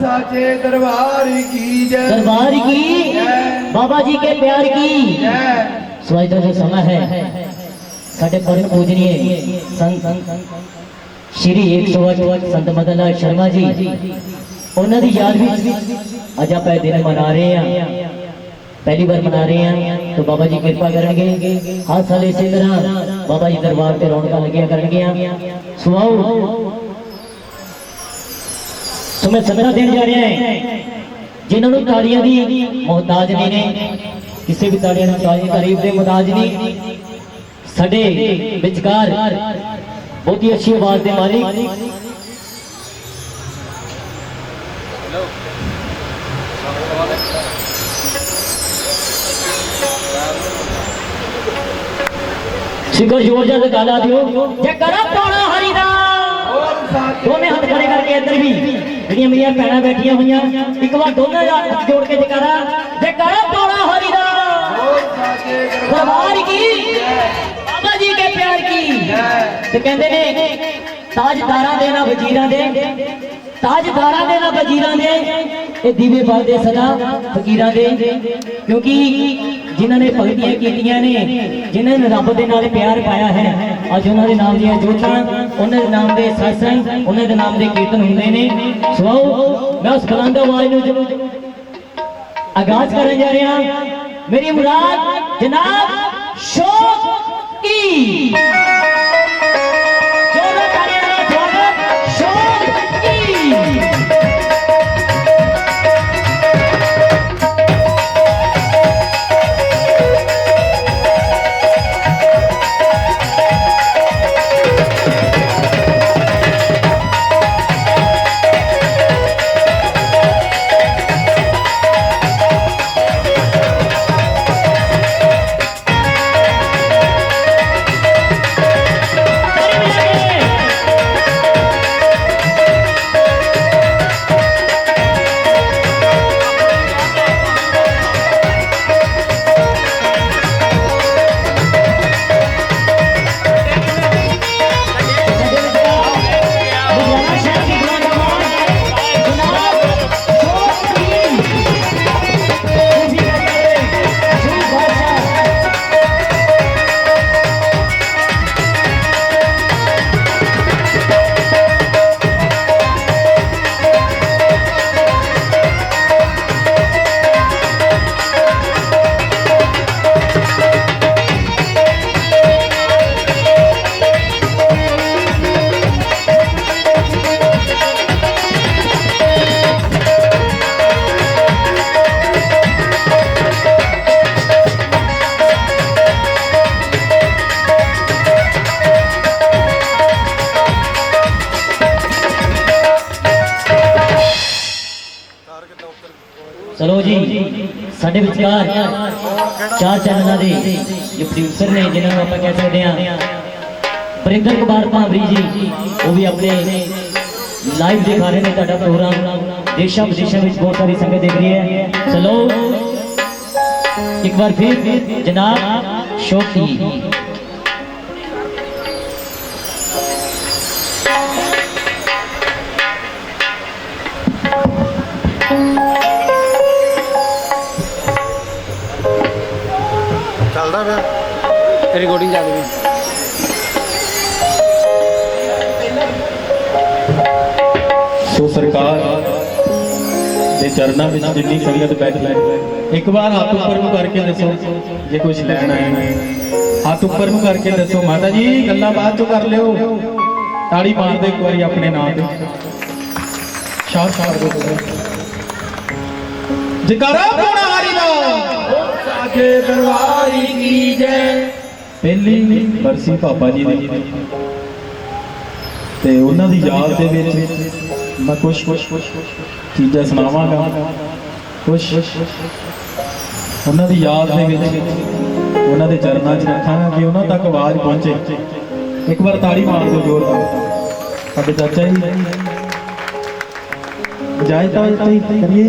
साचे दरबार की जय। दरबार की बाबा जी के प्यार की स्वागत जो समय है साढ़े परम पूजनीय संत श्री 108 संत मदन लाल शर्मा जी उन्होंने दी याद भी अज आप दिन मना रहे हैं, पहली बार मना रहे हैं तो बाबा जी कृपा करेंगे। हर साल इसी तरह बाबा जी दरबार से रौनक लगिया करेंगे। सुनाओ तो मैं सदरा देने जा रहा है जिन्होंने तालियां दी मोहताज नहीं ने, किसी भी तालियां तारीफ के मोहताज नहीं। साडे विचकार बहुत ही अच्छी आवाज के मालिक शिखर जोर जोर से गाला दियो जयकारा पाना हरिदा दोनों हाथ खड़े करके अंदर भी जी मेरिया भैन बैठिया हुई एक बार दोनों हाथ जोड़ के जयकारा पाना हरिदा दरबार की बाबा जी के प्यार की। तो कहते ने ताजदारा देना वजीरा दे, ताजदारा देना वजीरा दे ये दीवे बालदे सदा फकीरां दे, क्योंकि जिन्होंने भगतियां कीतियां ने जिन्होंने रब दे नाल प्यार पाया है अज उन्होंने नाम दियां जोतां उन्होंने नाम दे सत्संग उन्होंने नाम दे कीर्तन हुंदे ने। सुनाओ मैं उस बुलंद आवाज नूं आगाज करने जा रहा। मेरी मुराद जनाब शौक की चलो जी साडे विचकार चार चैनलों के जो प्रोड्यूसर ने जिन्होंने आप कह सकते हैं वरिंदर कुमार भावरी जी वो भी अपने लाइव दिखा रहे हैं तुहाडा प्रोग्राम देशा विदेशों में बहुत सारी संगत देख रही है। चलो एक बार फिर जनाब शौकी चलता पे रिकॉर्डिंग चल रही। सो सरकार दे चरणों में जिन्नी संगत बैठी है एक बार हाथ ऊपर में करके दसो जे कुछ लेना है, हाथ ऊपर में करके दसो। माता जी गल्ला बाद चो कर लियो, ताड़ी मार दे एक बारी अपने नाम पे शार शार दो जयकारा पाना हरिदा साचे दरबार की जय। पहली बरसी पापा जी दी ते उन्हां दी याद दे विच मैं कुछ चीज़ां सुनावांगा, कुछ उन्हां दी याद दे विच उन्हां दे चरनां च रखांगा कि उन्हां तक आवाज़ पहुंचे। एक बार ताड़ी मार दो जोरदार साडे चाचा जी इजाजत करिए।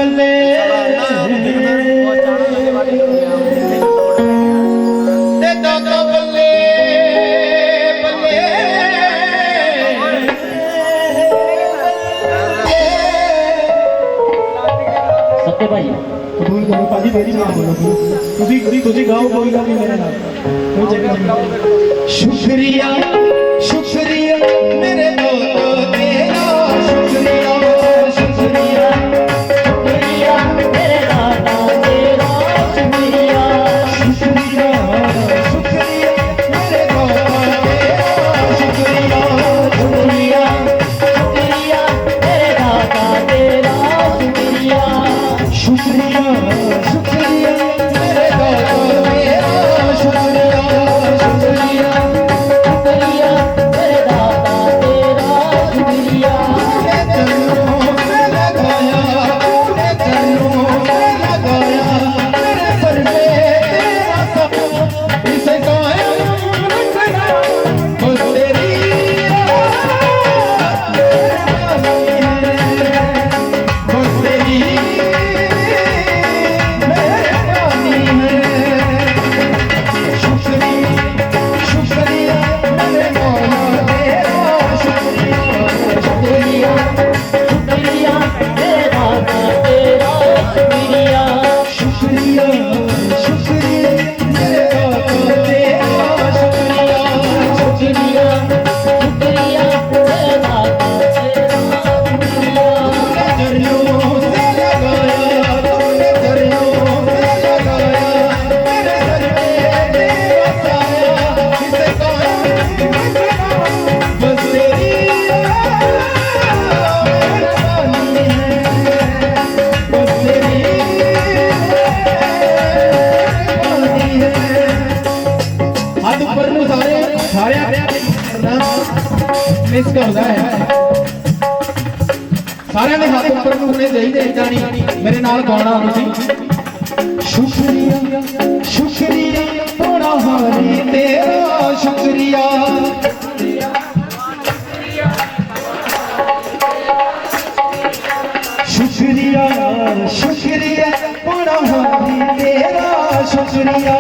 बल्ले ते दादा बल्ले बल्ले सत्य भाई कबूल करो भाजी मेरी ना बोलो तुझी गाओ कोई ना मेरे नाल शुक्रिया शुक्रिया मेरे दोस्तों तेरा शुक्रिया शुक्रिया शुक्रिया मेरे दादा तेरा शुक्रिया शुक्रिया शुक्रिया मेरे दोस्तों तेरा शुक्रिया शुक्रिया शुक्रिया मेरे दादा तेरा शुक्रिया शुक्रिया शुक्रिया मेरे दोस्तों तेरा शुक्रिया शुक्रिया शुक्रिया मेरे दादा तेरा शुक्रिया शुक्रिया शुक्रिया मेरे दादा तेरा शुक्रिया शुक्रिया शुक्रिया मेरे दोस्तों तेरा शुक्रिया शुक्रिया शुक्रिया मेरे दादा तेरा शुक्रिया दरियों से लगाया तूने दरियों से लगाया मेरे सर पे तेरा साया जिसे कायम बस तेरी मेहरबानी है बस तेरी मेहरबानी है हाथ ऊपर ਨੂੰ ਸਾਰੇ ਮਿਸ ਕਰਦਾ ਹੈ ਸਾਰਿਆਂ ਦੇ ਹੱਥ ਉੱਪਰ ਨੂੰ ਹੁਣੇ ਚਾਹੀਦੇ ਇਦਾਂ ਨਹੀਂ ਮੇਰੇ ਨਾਲ ਗਾਉਣਾ ਤੁਸੀਂ ਸ਼ੁਕਰੀਆ ਸ਼ੁਕਰੀਆ ਬੜਾ ਹਾਰੀ ਤੇਰਾ ਸ਼ੁਕਰੀਆ शुक्रिया शुक्रिया बड़ा हारी तेरा शुक्रिया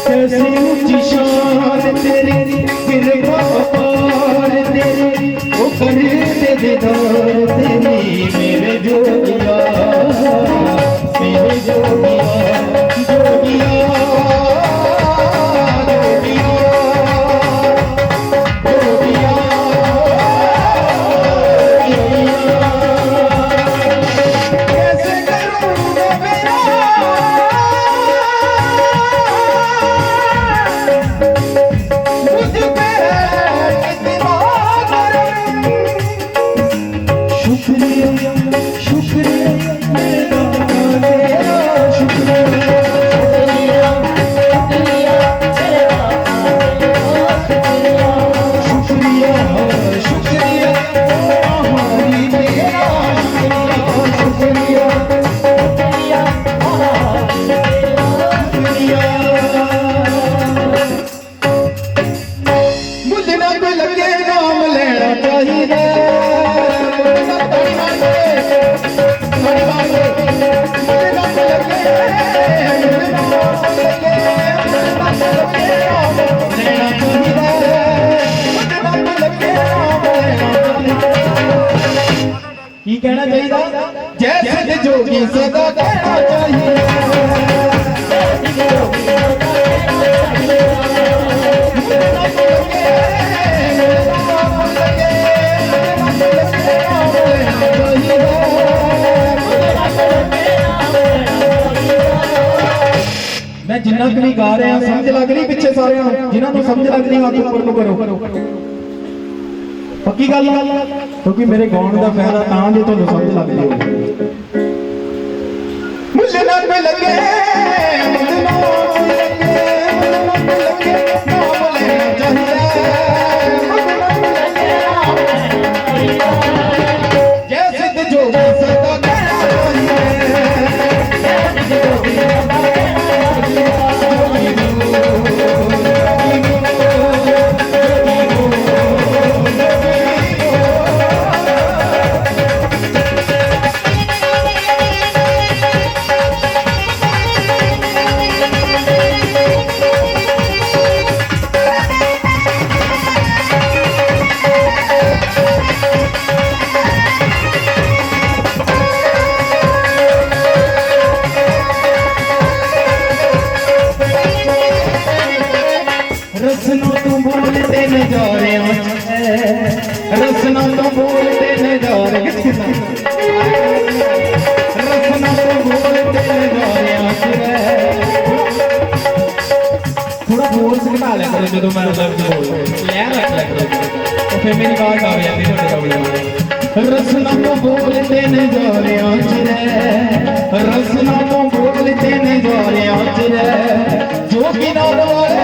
कैसी ऊंची शान तेरी गिरवा पार तेरी वो करते दीदार तेरी मेरे जोगिया मेरे जोगिया जोगिया जोगिया कैसे करूँगा मेरा शुक्रिया शुक्रिया मेरे दादा तेरा शुक्रिया शुक्रिया मेरे दादा तेरा शुक्रिया शुक्रिया शुक्रिया हमारी तेरा शुक्रिया शुक्रिया शुक्रिया मुझे ना कोई लगे नाम लेना चाहिए की कहना चाहिए जैसे जोगी सदा कहना चाहिए जिन्ना भी गा रहे हैं समझ लग रही पिछे सारे जिन्होंने समझ लग रही हाथ ऊपर को करो पक्की गल क्योंकि मेरे गाउन का फायदा तां जे तुहानू समझ लग रही होगी मुझे ना पे लगे मुझे ना पे लगे नाम लेना चाहिए जैसे ते जो सदा कहना रसना तो बोलते नजारे रसना तो बोलते नजारे रसना तो बोलते नजारे थोड़ा बोल से घटा लिया करो जो मैं लफ्ज बोल लहर रख लिया करो तो फिर मेरी बात आ जाती है रसना तो बोलते नजारे रसना तो बोलते नजारे जो किनारे वाले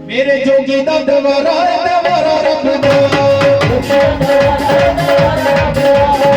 मेरे जोगी दा दवारा रब दो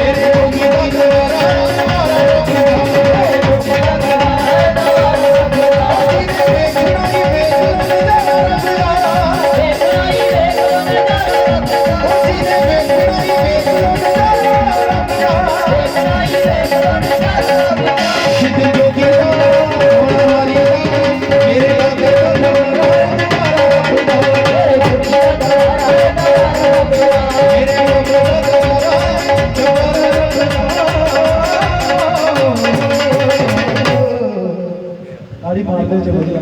मेरे जोगी दा दवारा रब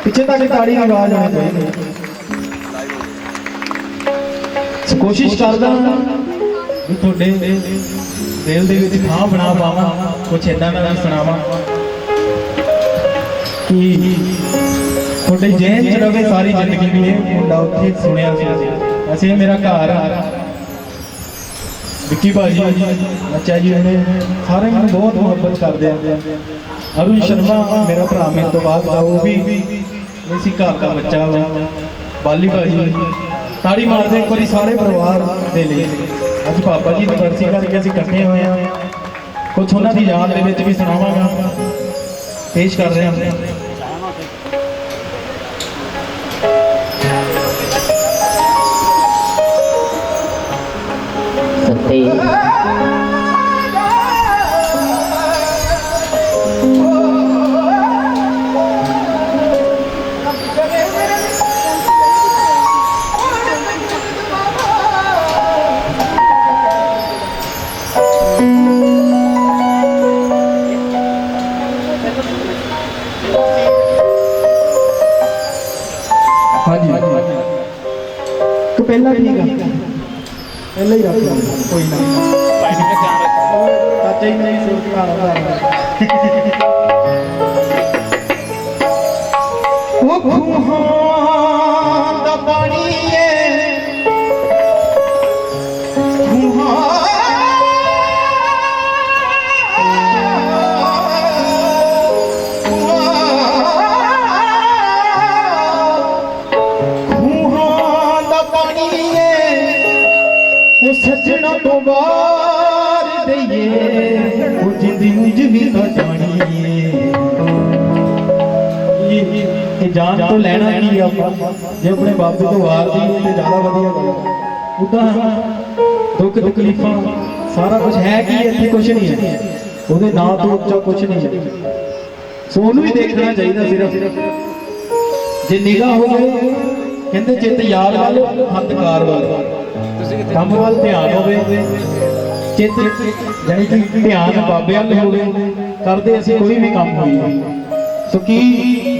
पिछे तक ताड़ी की आवाज आनी चाहिए कोशिश करदा भी थोड़े दिल दे विच थां बना पावां कुछ इदां दा सुणावां कि थोड़े जहन च रवे सारी जिंदगी भी मुंडा उत्थे सुनिया सी वैसे मेरा घर विक्की भाजी बच्चा जी ने सारे मैंने बहुत मुहब्बत करते हैं अरुण शर्मा मेरा भरा मेरे तो बाद वो भी इसी घर का बच्चा वा बाली भाजी ताड़ी मारते एक बार सारे परिवार के लिए अज पापा जी की बरसी करके असीं इकट्ठे हुए हैं कुछ उन्होंने याद के भी सुनावांगा पेश कर रहे हैं तो पहला ठीक है पहले ही रख कोई ना चाचा ही नहीं सोच वो खूहां दा पानी है ਸੱਜਣਾ ਤੋਂ ਵਾਰ ਦਈਏ ਉਹ ਜਿੰਦੀ ਉਂਝ ਵੀ ਤਾਂ ਜਾਣੀਏ ਇਹ ਜਾਨ ਤੋਂ ਲੈਣਾ ਕੀ ਆਪਾਂ ਜੇ ਆਪਣੇ ਬਾਬੇ ਤੋਂ ਵਾਰ ਦਈਏ ਤੇ ਜ਼ਿਆਦਾ ਵਧੀਆ ਗੱਲ ਉਦਾਂ ਦੁੱਖ ਤਕਲੀਫਾਂ ਸਾਰਾ ਕੁਝ ਹੈ ਕੀ ਇੱਥੇ ਕੁਝ ਨਹੀਂ ਹੈ ਉਹਦੇ ਨਾਂ ਤੋਂ ਉੱਚਾ ਕੁਝ ਨਹੀਂ ਹੈ ਸੋ ਉਹਨੂੰ ਵੀ ਦੇਖਣਾ ਚਾਹੀਦਾ ਸਿਰਫ ਜੇ ਨਿਗਾਹ ਹੋਵੇ ਕਹਿੰਦੇ ਚਿੱਤ ਯਾਰ ਵੱਲ ਹੱਥ ਕਾਰ ਵੱਲ ਕੰਮ ਵੱਲ ਧਿਆਨ ਹੋਵੇ ਚਿੱਤ ਜਾਨੀ ਕਿ ਧਿਆਨ ਬਾਬੇ ਵੱਲ ਹੋਵੇ ਕਰਦੇ ਅਸੀਂ ਕੋਈ ਵੀ ਕੰਮ ਹੋਈ ਸੋ ਕੀ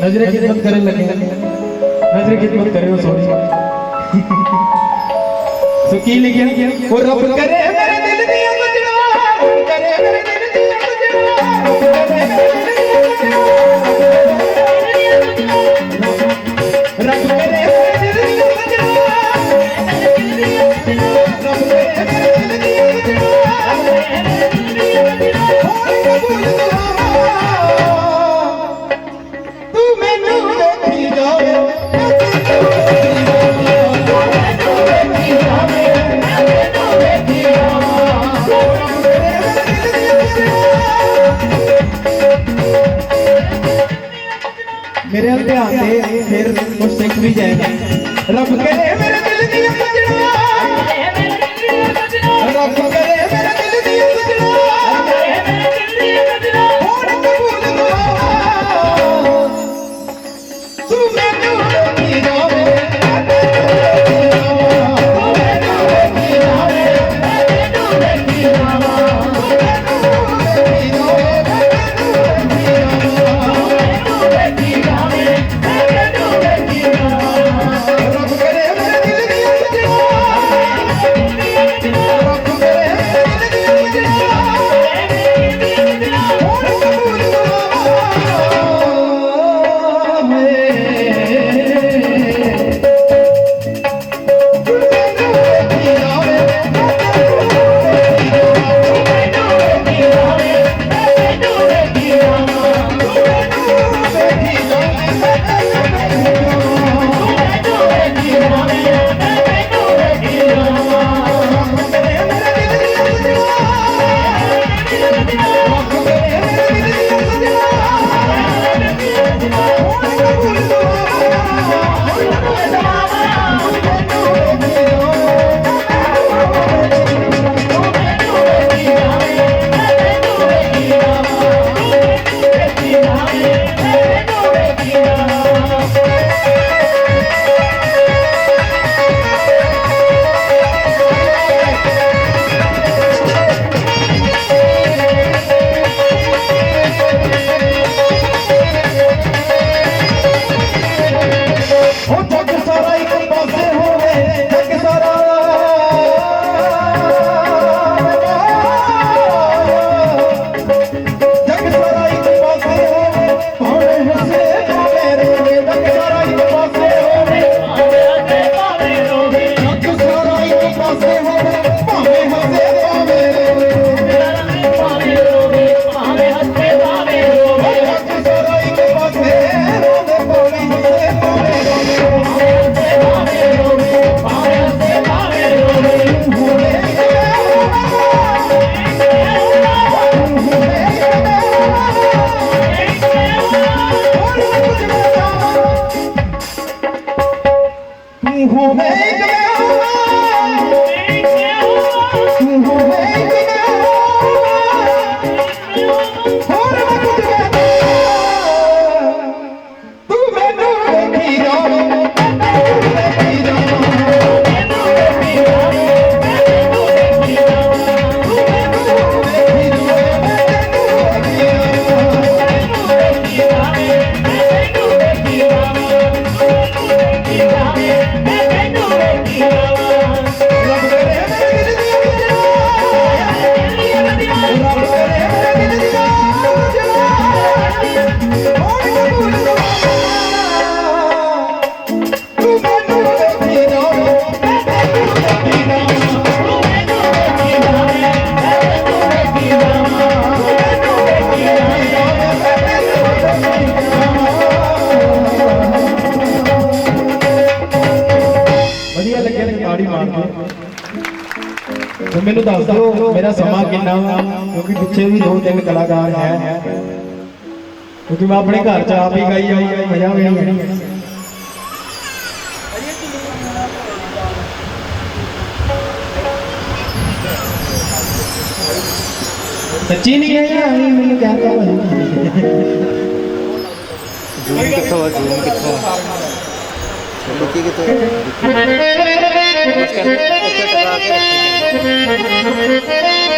ਨਜ਼ਰੇ ਖਿਦਮਤ ਕਰਨ ਲੱਗੇ ਨਜ਼ਰੇ ਖਿਦਮਤ ਕਰਿਓ ਸੋਹਣੀ ਸੋ ਕੀ ਲਿਖਿਆ ਉਹ ਰੱਬ ਕਰੇ ਮੇਰੇ ਦਿਲ ਦੀਆਂ ਗੁਜਰਾਂ ਕਰੇ ਮੇਰੇ ਦਿਲ ਦੀਆਂ ਗੁਜਰਾਂ ਰੱਬ ਕਰੇ ਮੇਰੇ ਦਿਲ ਦੀਆਂ ਗੁਜਰਾਂ ਰੱਬ ਕਰੇ ਮੇਰੇ ਦਿਲ ਦੀਆਂ ਗੁਜਰਾਂ ਹੋਏ ਕਬੂਲ ਦੁਆ ਤੂੰ ਮੈਨੂੰ ਦੇਖੀ ਜਾਵੇ मेरे ध्यान दे फिर कुछ सिख भी जाएगा रब करे मेरे दिल दी सजना रब करे मेरे दिल दी सजना होण कबूल दुआ तू मैनू देखी जावे ਤੇ ਮੈਨੂੰ ਦੱਸ ਦਿਓ ਮੇਰਾ ਸਮਾਂ ਕਿੰਨਾ ਵਾ, ਕਿਉਂਕਿ ਪਿੱਛੇ ਵੀ 2-3 ਕਲਾਕਾਰ ਹੈ, ਕਿਉਂਕਿ ਮੈਂ ਆਪਣੇ ਘਰ ਚ ਆਪ ਹੀ ਗਾਈ ਜਾਊਂਗਾ, ਮਜ਼ਾ ਵੀ ਨਹੀਂ ਆਣਾ। ਸੱਚੀ ਨਹੀਂ ਹੈ ਯਾਰ, ਮੈਨੂੰ ਕਹਿ ਤਾ ਜੂਮ ਕਿੱਥੋਂ ਆ, ਜੂਮ ਕਿੱਥੋਂ ਆ? ਦੇਖੀ ਕਿੱਥੇ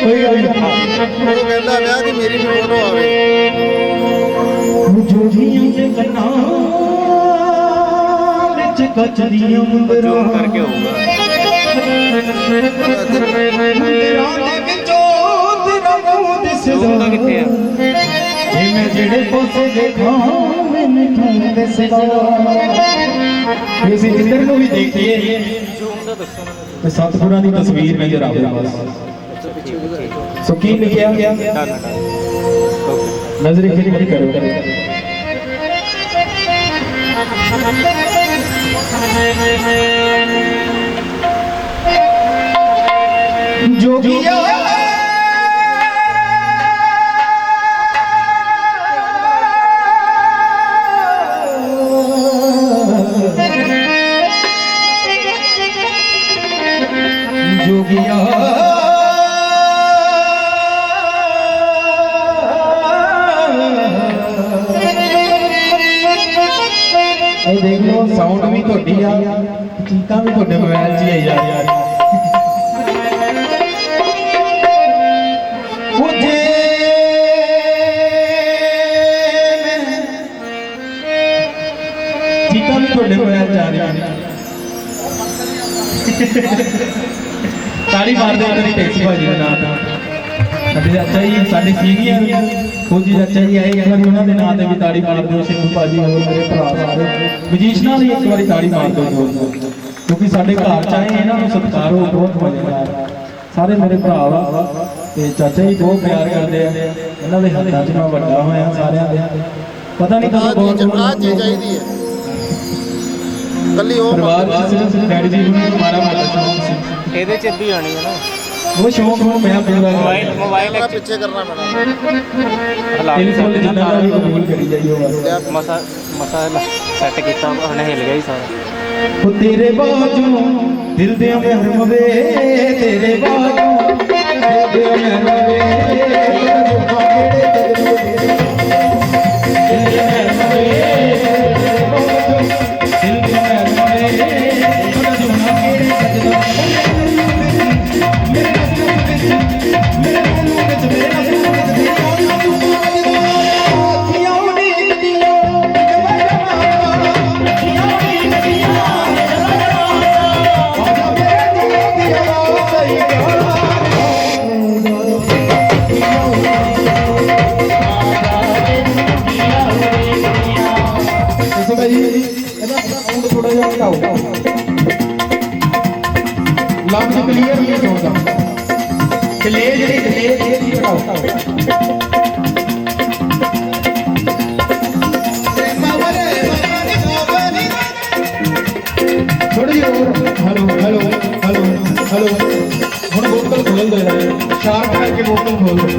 ਕੋਈ ਗੱਲ ਨਹੀਂ। ਉਹ ਕਹਿੰਦਾ ਵਿਆਹ ਦੀ ਮੇਰੀ ਫੋਟੋ ਆਵੇ। ਜੋਗੀਆਂ ਦੇ ਕੰਨਾਂ ਵਿੱਚ ਕੱਚ ਦੀਆਂ ਮੁੰਦਰਾਂ ਕਰਕੇ ਹੋਊਗਾ। ਮੁੰਦਰਾਂ ਦੇ ਵਿੱਚੋਂ ਤੇਰਾ ਮੂੰਹ ਦਿਸਦਾ ਕਿੱਥੇ ਆ? ਜੇ ਮੈਂ ਜਿਹੜੇ ਪਾਸੇ ਦੇਖਾਂ ਮੈਨੂੰ ਤੂੰ ਦਿਸਦਾ। ਅਸੀਂ ਜਿੱਧਰ ਨੂੰ ਵੀ ਦੇਖੀਏ ਤੇ ਸਤਿਗੁਰਾਂ ਦੀ ਤਸਵੀਰ ਨਜ਼ਰ ਆਵੇ ਬਸ। ਸੋ ਕੀ ਲਿਖਿਆ ਗਿਆ? ਨਜ਼ਰ ਖਿੱਚ ਕਰੋ। ਜੋਗੀਆ ਜੋਗੀਆ ਇਹ ਦੇਖ ਲਓ ਸਾਊਂਡ ਵੀ ਤੁਹਾਡੀ ਆ, ਚੀਕਾਂ ਵੀ ਤੁਹਾਡੇ ਮੋਬਾਈਲ 'ਚ ਹੀ ਆਈ ਜਾ ਯਾਰ। ਚੀਕਾਂ ਵੀ ਤੁਹਾਡੇ ਮੋਬਾਈਲ 'ਚ ਆ ਰਹੀਆਂ ਨੇ। ਤਾੜੀ ਮਾਰਦੇ ਕਰੀ ਟੈਕਸੀ ਭਾਜੀ ਦੇ ਨਾਂ ਤੇ। ਸਾਡੇ ਚਾਚਾ ਜੀ ਸਾਡੇ ਸੀਨੀਅਰ ਫੌਜੀ ਚਾਚਾ ਜੀ ਆਏ, ਇੱਕ ਵਾਰੀ ਉਹਨਾਂ ਦੇ ਨਾਂ ਤੇ ਵੀ ਤਾੜੀ ਮਾਰ ਦਿਓ। ਸਿੰਧੂ ਭਾਜੀ ਹੋਰ ਮੇਰੇ ਭਰਾ ਸਾਰੇ ਮਜੀਸ਼ਨਾਂ ਲਈ ਇੱਕ ਵਾਰੀ ਤਾੜੀ ਮਾਰ ਦਿਓ ਜ਼ੋਰ, ਕਿਉਂਕਿ ਸਾਡੇ ਘਰ ਚ ਆਏ ਇਹਨਾਂ ਨੂੰ ਸਤਿਕਾਰ ਹੋ ਬਹੁਤ ਮਜ਼ੇਦਾਰ। ਸਾਰੇ ਮੇਰੇ ਭਰਾ ਵਾ ਤੇ ਚਾਚਾ ਜੀ ਬਹੁਤ ਪਿਆਰ ਕਰਦੇ ਆ, ਇਹਨਾਂ ਦੇ ਹੱਥਾਂ 'ਚ ਮੈਂ ਵੱਡਾ ਹੋਇਆ ਸਾਰਿਆਂ ਦੇ। ਪਤਾ ਨਹੀਂ ਕਦੋਂ ਬਹੁਤ ਚੀਜ਼ ਚਾਹੀਦੀ ਹੈ ਕੱਲੀ ਉਹ ਪਰਿਵਾਰ ਚ ਸਿਰਫ ਡੈਡੀ ਜੀ ਨੂੰ ਮਾਰਾ ਮੋਟਾ ਸ਼ੌਂਕ ਸੀ, ਇਹਦੇ ਚ ਅੱਧੀ ਆਣੀ ਹੈ ਨਾ। ਉਹ ਸ਼ੌਂਕ ਨੂੰ ਮੈਂ ਪੂਰਾ ਮੋਬਾਈਲ ਪਿੱਛੇ ਕਰਨਾ ਪੈਣਾ। ਟੈਲੀਫੋਨ ਜਿੰਨਾ ਦਾ ਵੀ ਕਬੂਲ ਕਰੀ ਜਾਈਓ ਬਸ। ਮਸਾ ਸੈੱਟ ਕੀਤਾ ਉਹਨੇ, ਹਿੱਲ ਗਿਆ ਹੀ ਸਾਰਾ। ਉਹ ਤੇਰੇ ਬਾਝੋਂ ਦਿਲ ਦੇ ਮਹਿਰਮ ਵੇ, ਤੇਰੇ ਬਾਝੋਂ ਦਿਲ ਦੇ ਮਹਿਰਮ ਵੇ, ਤੇਰੇ ਬਾਝੋਂ ਦਿਲ ਦੇ ਮਹਿਰਮ ਵੇ, ਤੇਰੇ ਬਾਝੋਂ ਦਿਲ ਦੇ ਮਹਿਰਮ ਵੇ, ਉਹਨਾਂ ਜੋ ਨਾ ਕਿਹੜੇ ਸਜਦਾ ਮੇਰੇ ਨਜ਼ਰ ਵਿੱਚ, ਮੇਰੇ ਮੂੰਹ ਵਿੱਚ, ਮੇਰੇ ਨਜ਼ਰ ਵਿੱਚ ਥੋੜਾ ਜਿਹਾ ਘਟਾਓ, ਲਫ਼ਜ਼ ਕਲੀਅਰ ਨਹੀਂ ਸੁਣਦਾ। ਡਿਲੇ ਜਿਹੜੀ ਡਿਲੇ ਇਹ ਘਟਾਓ। ਥੋੜੀ ਜਿਹੀ ਹੋਰ। Hello hello hello hello. ਹੁਣ ਬੋਤਲ ਖੋਲ ਦੇ ਰਹੇ, ਸ਼ਾਰਪ ਕਰਕੇ ਬੋਤਲ ਖੋਲ ਦੇ।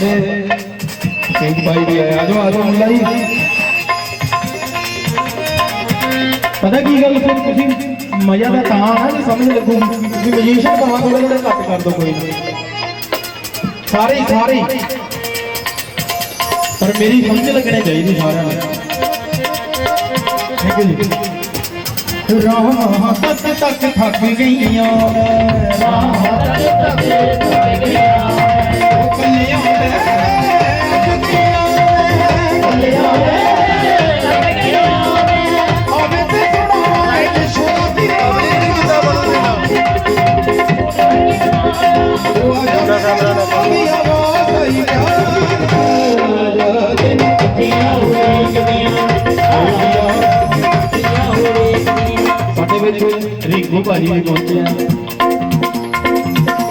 ਸਾਡੇ ਸਿੰਘ ਭਾਈ ਵੀ ਆਇਆ ਜੋ ਆਜੋ ਮੁੰਡਾ ਜੀ ਪਤਾ ਕੀ ਗੱਲ ਫਿਰ ਤੁਸੀਂ ਮਜ਼ਾ ਤਾਂ ਤਾਂ ਆ ਜੇ ਸਮਝ ਲੱਗੂ ਤੁਸੀਂ ਮਜੀਸ਼ੀਅਨ ਭਾਵਾਂ ਥੋੜਾ ਥੋੜਾ ਘੱਟ ਕਰ ਦਿਓ ਕੋਈ ਨਾ ਸਾਰੇ ਪਰ ਮੇਰੀ ਸਮਝ ਲੱਗਣੀ ਚਾਹੀਦੀ ਸਾਰਿਆਂ ਨੂੰ ਥੈਂਕ ਯੂ ਜੀ ਰਾਹਾਂ ਤੱਕ ਥੱਕ ਗਈਆਂ ਰਾਹਾਂ ਤੱਕ ਗਈਆਂ ਕੱਲਿਆਂ ਸਾਡੇ ਵਿੱਚ ਰਿੰਕੂ ਭਾਜੀ ਵੀ ਪਹੁੰਚੇ ਆ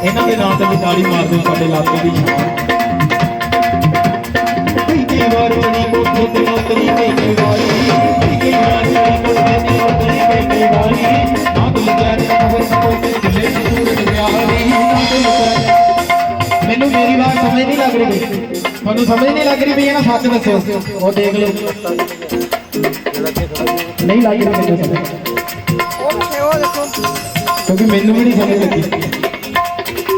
ਇਹਨਾਂ ਦੇ ਨਾਂ ਤੇ ਵੀ ਤਾੜੀ ਮਾਰਦੇ ਸਾਡੇ ਇਲਾਕੇ ਦੀ ਸ਼ਾਨ ਕਈ ਵਾਰ ਬਣੀ ਕੋਠੇ ਤੇ ਨੌਕਰੀ ਕਈ ਵਾਰੀ ਕਈ ਵਾਰ ਬਣੀ ਕੋਠੇ ਤੇ ਨੌਕਰੀ ਕਈ ਵਾਰੀ ਨਾ ਤੂੰ ਲੱਗਿਆ ਤੇ ਖਬਰ ਕੋਈ ਤੇ ਚਲੇ ਸੂਰਜ ਪਿਆਰੀ ਨਾ ਤੂੰ ਲੱਗਿਆ ਮੈਨੂੰ ਮੇਰੀ ਬਾਤ ਸਮਝ ਨਹੀਂ ਲੱਗ ਰਹੀ ਤੁਹਾਨੂੰ ਸਮਝ ਨਹੀਂ ਲੱਗ ਰਹੀ ਵੀ ਇਹਨਾਂ ਸੱਚ ਦੱਸਿਓ ਉਹ ਦੇਖ ਲਓ ਨਹੀਂ ਲੱਗ ਰਹੀ ਮੈਨੂੰ ਸਮਝ क्योंकि मैनू भी नहीं समझ लगी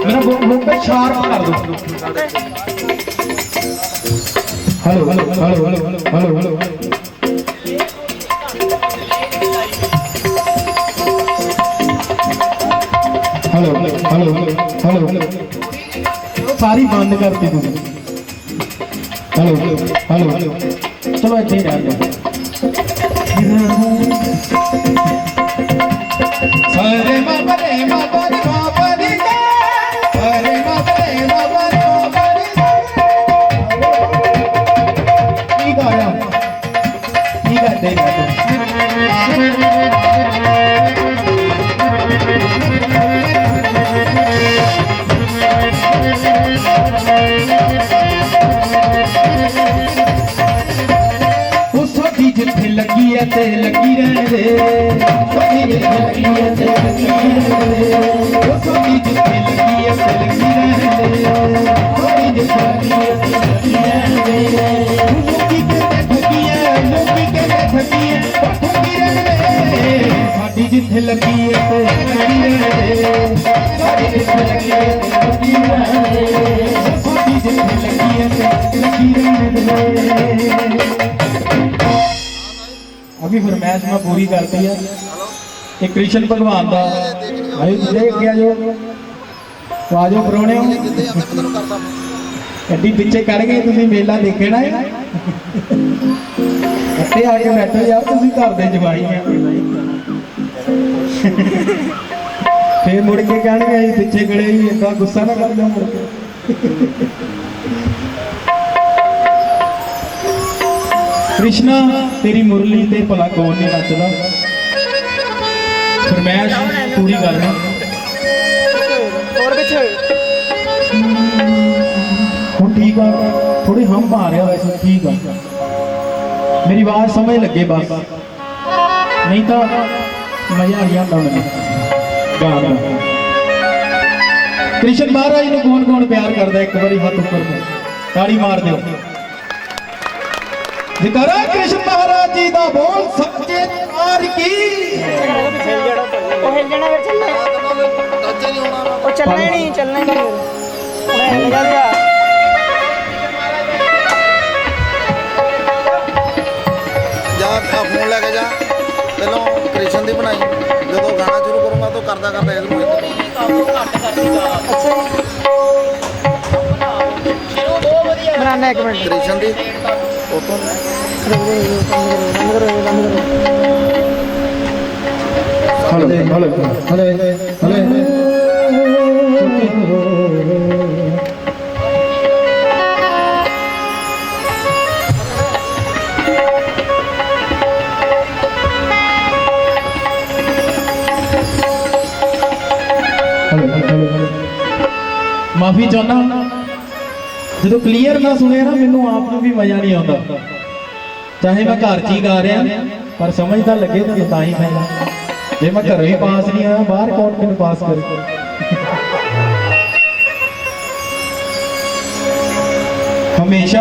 मेरा मुंह पे शार्प कर दो hello hello hello hello hello hello hello hello hello hello सारी बंद करती तुम हेलो हेलो हेलो चलो इतने ही रहने हरे बाबा रे बाबा रे बाबा रे हरे बाबा रे बाबा रे बाबा रे ठीक आ रहा ठीक है देख जिथे लगी है ते लगी रहने दे जिथे लगी है ते लगी रहने दे जिथे लगी है ते लगी रहने दे जिथे लगी है ते लगी रहने दे लोकी के ठगी है ठगी रहने दे साडी जिथे लगी है ते लगी रहने दे साडी जिथे लगी है ते लगी रहने दे साडी जिथे लगी है ते लगी रहने दे अभी फरमाइश मैं पूरी करती है कि कृष्ण भगवान का भाई देख के आजो तो आजो परौने गड्डी पिछे कड़ गए तुम मेला देखना है इत्थे आके बैठो यार तुम घर दे जवाई हैं फिर मुड़ के कहणगे पिछे खड़े ही इतना गुस्सा ना कर लो मुड़ के कृष्णा तेरी मुरली ते भला कौन नहीं नचदा फरमाइश पूरी करना हुण ठीक है थोड़ी हम आ रहा वैसे ठीक है मेरी आवाज समझ लगे बस नहीं तो मजा नहीं आता मैंने गाना कृष्ण महाराज ने कौन कौन प्यार करता एक बारी हाथ ऊपर ताड़ी मार दो जयकारा कृष्ण महाराज जी दा बोल सच्चे दरबार की फोन लैके जा पहलों कृष्ण की बनाई जो गाना शुरू करूंगा तो करता करता इधर कृष्ण की हेलो हेलो हेलो हेलो माफी चाहना जो क्लीयर ना सुने ना मैनू आप भी मजा नहीं आता चाहे मैं घर च ही गा रहा पर समझ तो लगे तो ही मैं जे मैं घरों ही पास नहीं आया बाहर कौन मैंने पास करे हमेशा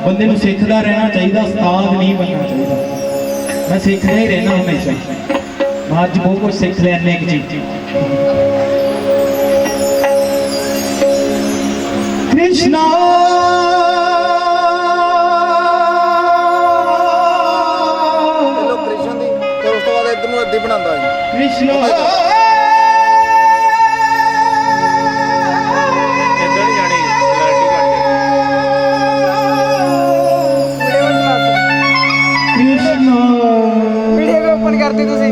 बंदे ਨੂੰ ਸਿੱਖਦਾ ਰਹਿਣਾ ਚਾਹੀਦਾ, ਉਸਤਾਦ ਨਹੀਂ ਬਣਨਾ ਚਾਹੀਦਾ। मैं सीखता ही रहना हमेशा। मैं आज बहुत कुछ सीख लिया अनेक चीज। कृष्णा ਚਲੋ ਕ੍ਰਿਸ਼ਨ ਦੀ, ਫਿਰ ਉਸ ਤੋਂ ਬਾਅਦ ਇੱਧਰ ਨੂੰ ਅੱਧੀ ਬਣਾਉਂਦਾ ਜੀ। कृष्णा ਵੀਡੀਓ ਵੀ ਓਪਨ ਕਰਤੀ ਤੁਸੀਂ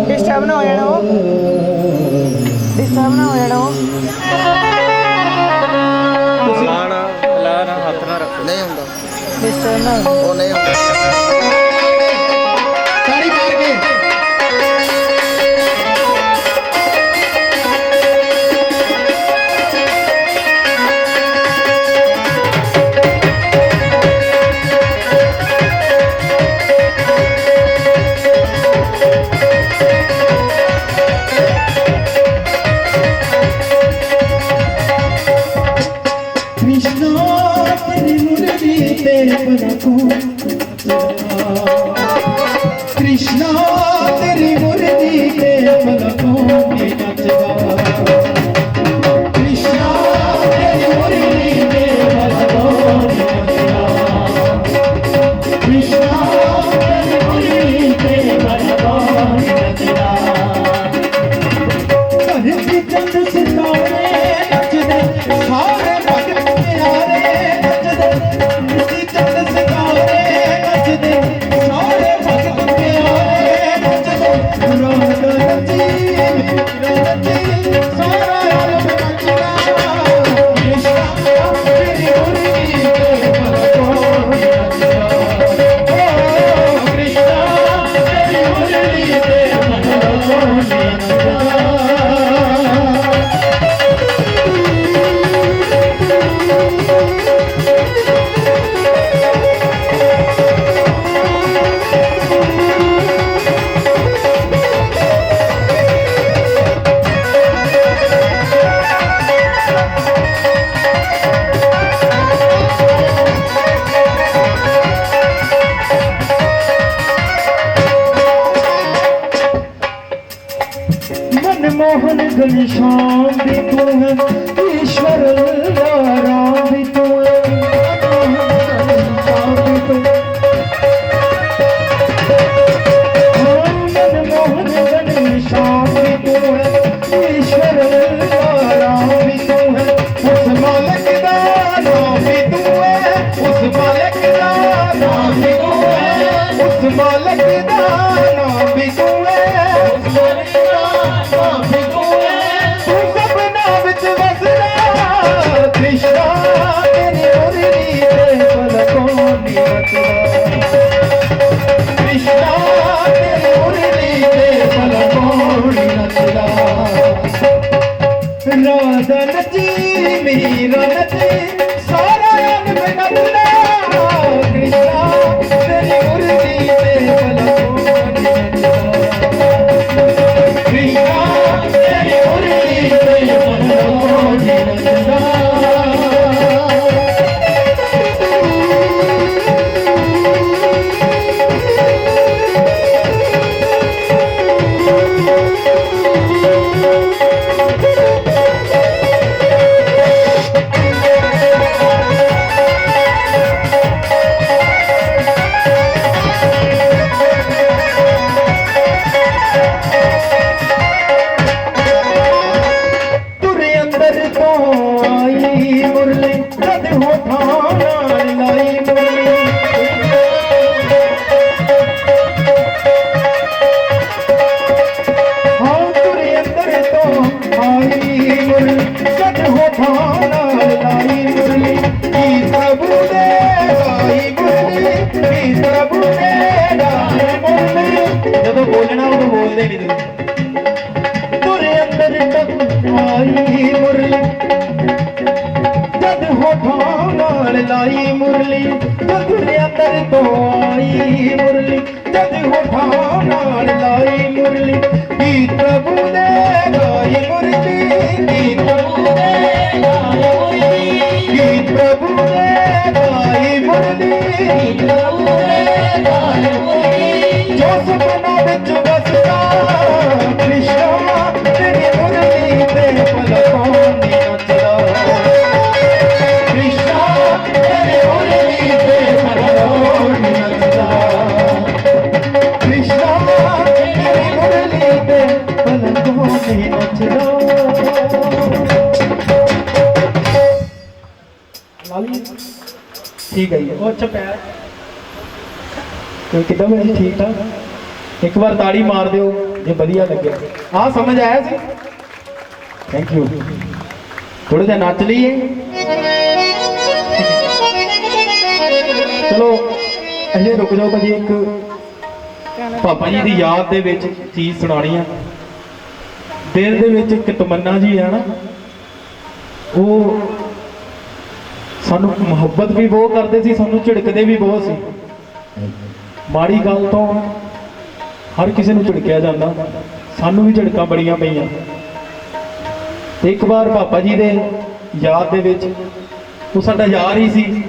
ਡਿਸਟਰਬ ਨਾ ਹੋ ਜਾਣਾ ਉਹ ਡਿਸਟਰਬ ਨਾ ਹੋ ਜਾਣਾ ਉਹ ਨਹੀਂ ਹੁੰਦਾ, ਡਿਸਟਰਬ ਨਾ ਹੋ ਉਹ ਨਹੀਂ ਹੁੰਦਾ। ताड़ी मार के कृष्णा तेरी मुरली ते पलकों में नचदा। कृष्णा तेरी मुरली ते पलकों में नचदा। कृष्णा तेरी मुरली ते पलकों में नचदा। धरती चंद सितारे नचदे, सारे भगत प्यारे नचदे। धरती चंद सितारे नचदे, सारे भगत प्यारे नचदे। राधा नची, मीरा नची, सारा आलम नचदा। कृष्णा तेरी मुरली ते पलकों में नचदा। ओ कृष्णा तेरी मुरली ते पलकों में नचदा। मनमोहन घनश्याम भी तू है, ईश्वर राम भी तू है। मनमोहन घनश्याम भी तू है, ईश्वर राम भी तू है। उस मालिक दा नाम भी तू है, उस मालिक दा नाम भी तू है, उस मालिक दा नाम भी तू है, उस मालिक दा नाम भी तू है। तू सपना विच वसदा, कृष्णा तेरी मुरली ते पलकों में नचदा। कृष्णा तेरी मुरली ते पलकों में नचदा। राधा नची, मीरा नची, सारा आलम नचदा। कृष्णा तेरी मुरली ते पलकों में नचदा। कृष्णा तेरी मुरली ते पलकों में नचदा। तुरे अंदर तो आई मुरली, जद होठां नाल लाई मुरली। हाँ तुरे अंदर तो आई मुरली, जद होठां नाल लाई मुरली। की प्रभु ने गाई मुरली, की प्रभु ने गाई मुरली। जब बोलना उदों बोलदे नहीं तुसीं। तुरे अंदर तक आई मुरली, जद होठां नाल लाई मुरली। जद अंदर तो आई मुरली, जद होठां नाल लाई मुरली। की प्रभु ने गाई मुरली, ਜੋ ਸੁਪਨਾ ਵਿੱਚ ਵਸਦਾ ਕ੍ਰਿਸ਼ਨਾ ਤੇਰੀ ਮੁਰਲੀ ਤੇ ਪਲਕਾਂ ਦੀ ਨੱਚਦਾ ਕ੍ਰਿਸ਼ਨਾ ਤੇਰੀ ਮੁਰਲੀ ਤੇ ਪਲਕਾਂ ਦੀ ਨੱਚਦਾ ਕ੍ਰਿਸ਼ਨਾ ਤੇਰੀ ਮੁਰਲੀ ਤੇ ਪਲਕਾਂ ਦੀ ਨੱਚਦਾ ਲਾਲੀ ਠੀਕ ਹੈ ਜੀ ਉਹ ਅੱਛਾ ਪੈਰ ਤੇ ਕਿਦਾਂ ਮੈਂ ਠੀਕ ਠਾਕ ਇੱਕ ਵਾਰ ਤਾੜੀ ਮਾਰ ਦਿਓ ਜੇ ਵਧੀਆ ਲੱਗਿਆ ਆ ਸਮਝ ਆਇਆ ਸੀ ਥੈਂਕ ਯੂ ਥੋੜਾ ਜਿਹਾ ਨੱਚ ਲਈਏ ਚਲੋ ਅਜੇ ਰੁਕ ਜਾਓ ਭਾਜੀ ਇੱਕ ਪਾਪਾ ਜੀ ਦੀ ਯਾਦ ਦੇ ਵਿੱਚ ਚੀਜ਼ ਸੁਣਾਣੀ ਆ ਦਿਲ ਦੇ ਵਿੱਚ ਇੱਕ ਤਮੰਨਾ ਜੀ ਹੈ ਨਾ ਉਹ ਸਾਨੂੰ ਮੁਹੱਬਤ ਵੀ ਬਹੁਤ ਕਰਦੇ ਸੀ ਸਾਨੂੰ ਝਿੜਕਦੇ ਵੀ ਬਹੁਤ ਸੀ ਮਾੜੀ ਗੱਲ ਤੋਂ ਹਰ ਕਿਸੇ ਨੂੰ ਝਿੜਕਿਆ ਜਾਂਦਾ ਸਾਨੂੰ ਵੀ ਝਿੜਕਾਂ ਬੜੀਆਂ ਪਈਆਂ ਇੱਕ ਵਾਰ ਪਾਪਾ ਜੀ ਦੇ ਯਾਦ ਦੇ ਵਿੱਚ ਉਹ ਸਾਡਾ ਯਾਰ ਹੀ ਸੀ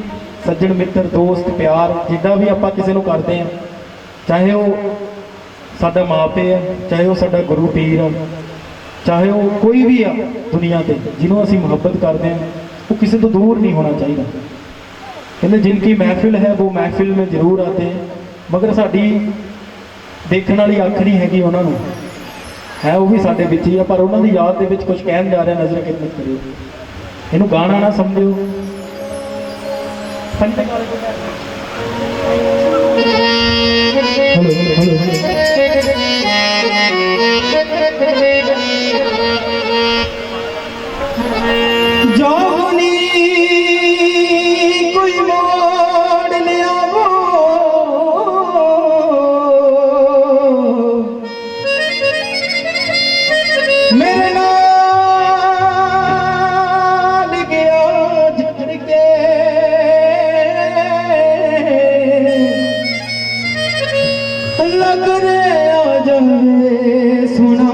ਸੱਜਣ ਮਿੱਤਰ ਦੋਸਤ ਪਿਆਰ ਜਿੱਦਾਂ ਵੀ ਆਪਾਂ ਕਿਸੇ ਨੂੰ ਕਰਦੇ ਆ ਚਾਹੇ ਉਹ ਸਾਡਾ ਮਾਪੇ ਆ ਚਾਹੇ ਉਹ ਸਾਡਾ ਗੁਰੂ ਪੀਰ ਆ ਚਾਹੇ ਉਹ ਕੋਈ ਵੀ ਆ ਦੁਨੀਆ ਤੇ ਜਿਹਨੂੰ ਅਸੀਂ ਮੁਹੱਬਤ ਕਰਦੇ ਆ वो किसी तो दूर नहीं होना चाहिए कहते जिनकी महफिल है वो महफिल में जरूर आते हैं मगर साड़ी देखने वाली अख नहीं हैगी उन्होंने है वो भी साढ़े विच ही है पर उन्होंने याद दे विच कुछ कहन जा रहा नजर कितने करियो इनू गाना ना समझो जानी कोई मोड़ लिया वो मेरे नाल गया झड़ के लग रे आ जावे सुना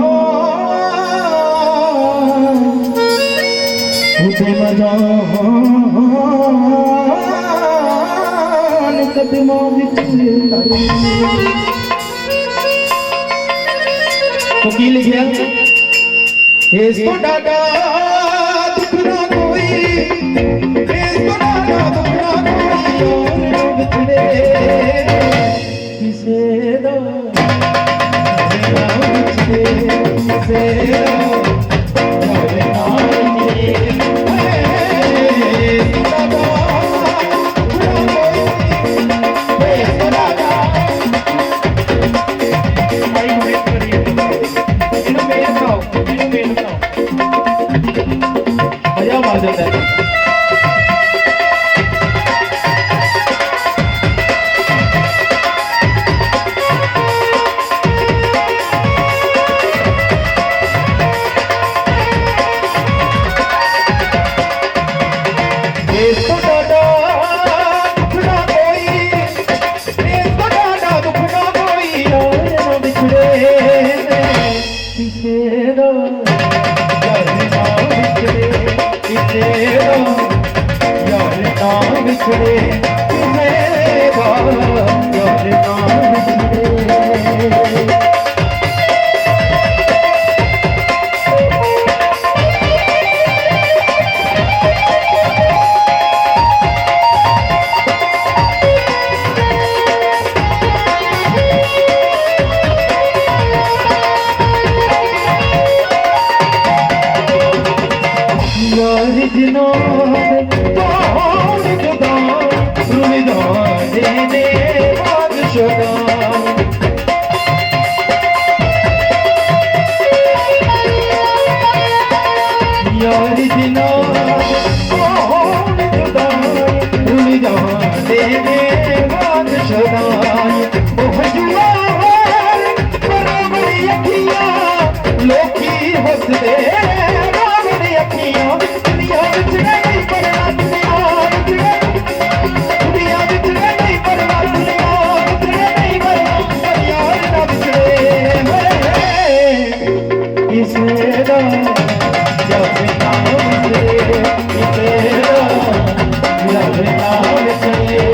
मजान कदमों विच तो की लिखिया इसको डाडा दुखना कोई इसको डाडा दुखना कोई और बिछड़े किसे दो किसे मजा मार देता है इसको डाडा दुखना कोई इसको डाडा दुखना कोई और बिछड़े किसे दो यार ना बिछड़े किसे दो यार ना बिछड़े किसे दो यार ना बिछड़े लोकी हसदे रावण अखियां दुनिया विच नहीं पड़ना दुनिया विच नहीं पड़ना दुनिया विच नहीं पड़ना यार ना बिछड़े किसे दा जब ना बिछड़े किसे दा यार ना बिछड़े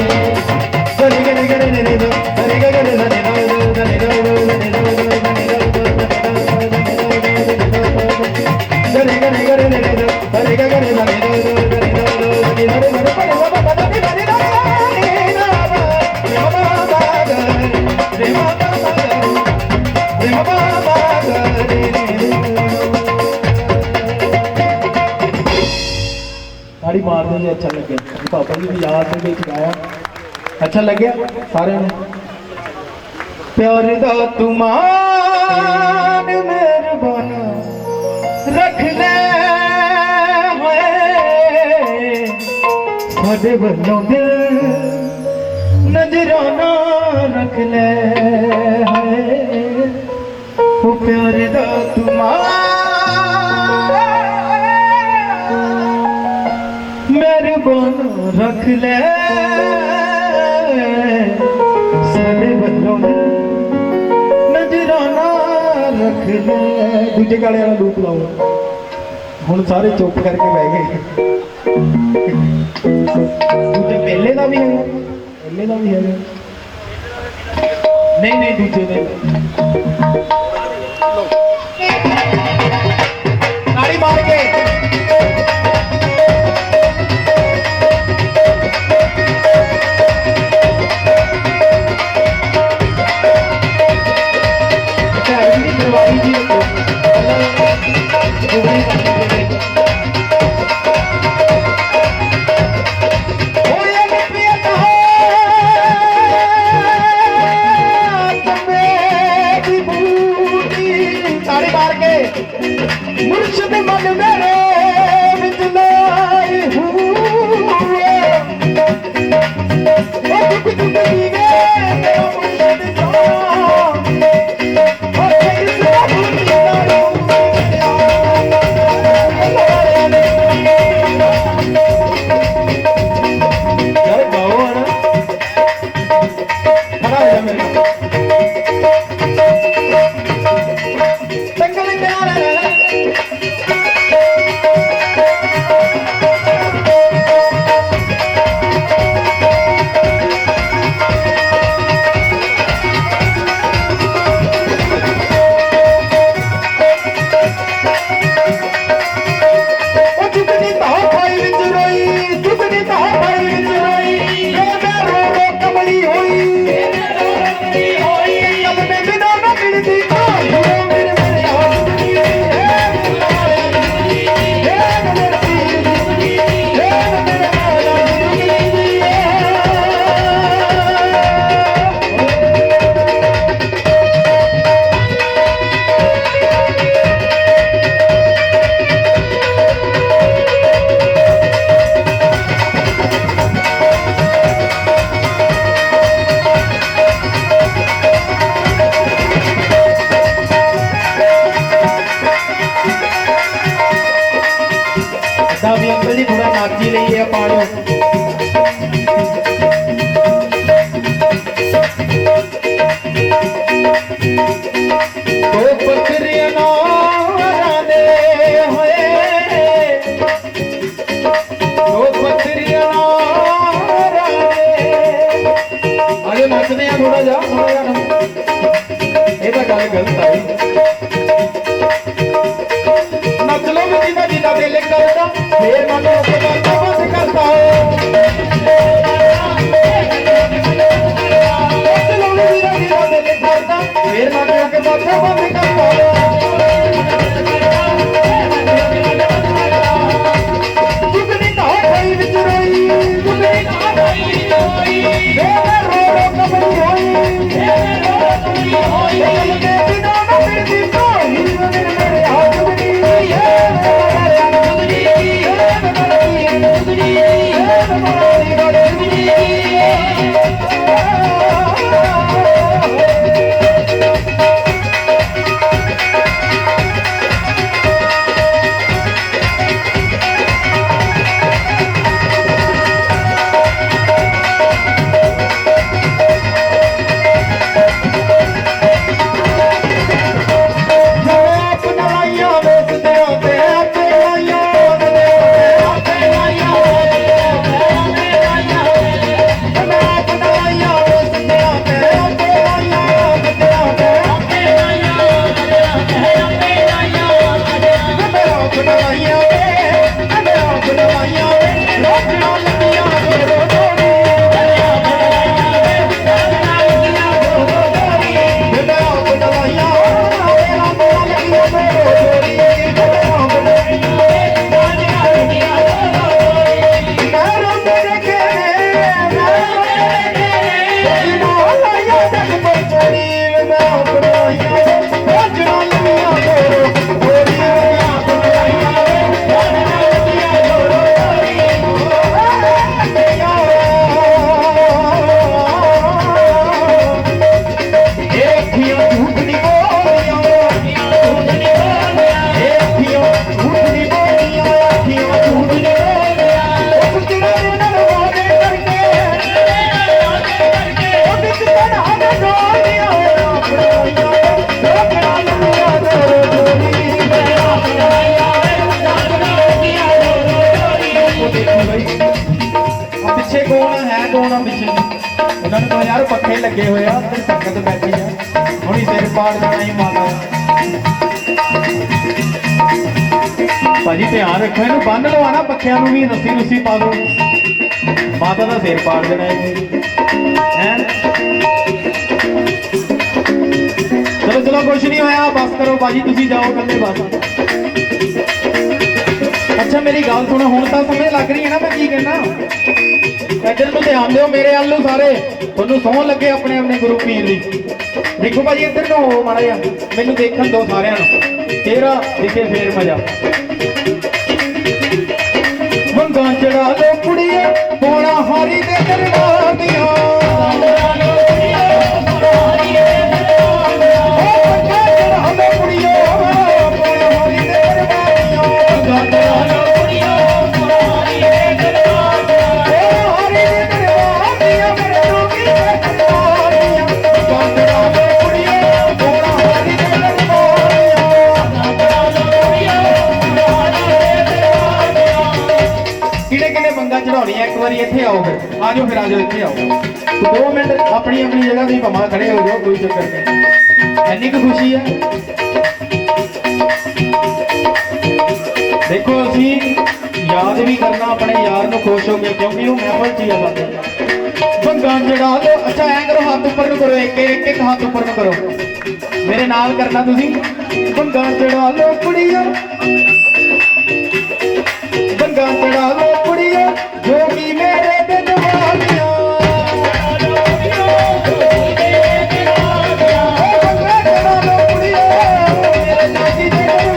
पापा जी भी याद में गाया अच्छा लगे सारे प्यार दा तुमान मेहरबाना रख ले साडे वल्लों दिल नजराना रख ले वो प्यार दा मेहरबान रख ले साडे वल्लों नजराना रख ले दूजे गाने वाला लूप लाओ हुण सारे चुप करके बह गए दूजे पहले का भी है पहले का भी है नहीं नहीं दूजे में ताड़ी मार के मुर्शद मन मेरे बितलाई यार गाओ ना खड़ा हो जा मेरे भी अंकल जी थोड़ा नाची ਲਈ ਹੈ ਪਾਣੋ तो बकरियां नाराने होए तो बकरियां नाराने आगे नचने हैं थोड़ा जा ये तो गल गलत आई नच लो जिन्ना जिन्ना दिल करता फिर मन बंद करता फिर मन के माथा बंद करता चुकनी कहा भाई विच रोई चुकनी कहा भाई विच रोई रो रो कमली होई के बिना न मिलती कोई मेरे हाथ चुकनी पखे लगे हुए आ ते संगत बैठी आ हुणी सिर पाड़ देना ही माता भाजी ध्यान रखो इनू बन लो ना पखियां नू भी रस्सी रुस्सी पा दो माता का सिर पाड़ देना है चलो चलो कुछ नहीं होया बस करो भाजी तुसी जाओ कल्ले बस अच्छा मेरी गल सुनो हुण तां समझ लग रही है ना मैं की कहना इधर तो ध्यान दो मेरे आलू सारे तुहानू सौं लगे अपने अपने गुरु पीर दी देखो भाजी इधर नो हो माड़ा जिहा मैनू देखण दो सारिਆਂ ਨੂੰ तेरा दिखे फेर मजा वंगां चढ़ा लो कुड़िए पौना हारी दे दरबार दियां चढ़ानी एक बार इतने आओ फिर आ जाओ फिर आ जाओ इतने आओ तो 2 मिनट अपनी अपनी जगह से भाव खड़े हो जाओ कोई चक्कर नहीं इन्नी कुछ खुशी है देखो असी याद भी करना अपने यार को खुश हो गया क्योंकि वो महफल च है भंगा चढ़ा लो अच्छा ऐ करो हाथ ऊपर करो एक हाथ ऊपर करो मेरे नाल करना तुसी भंगा चढ़ा लो कुड़िया भंगा चढ़ा लो कुड़िया जोगी मेरे दिन वालियां भंगा चढ़ा लो कुड़िया मेरे जोगी दे दिन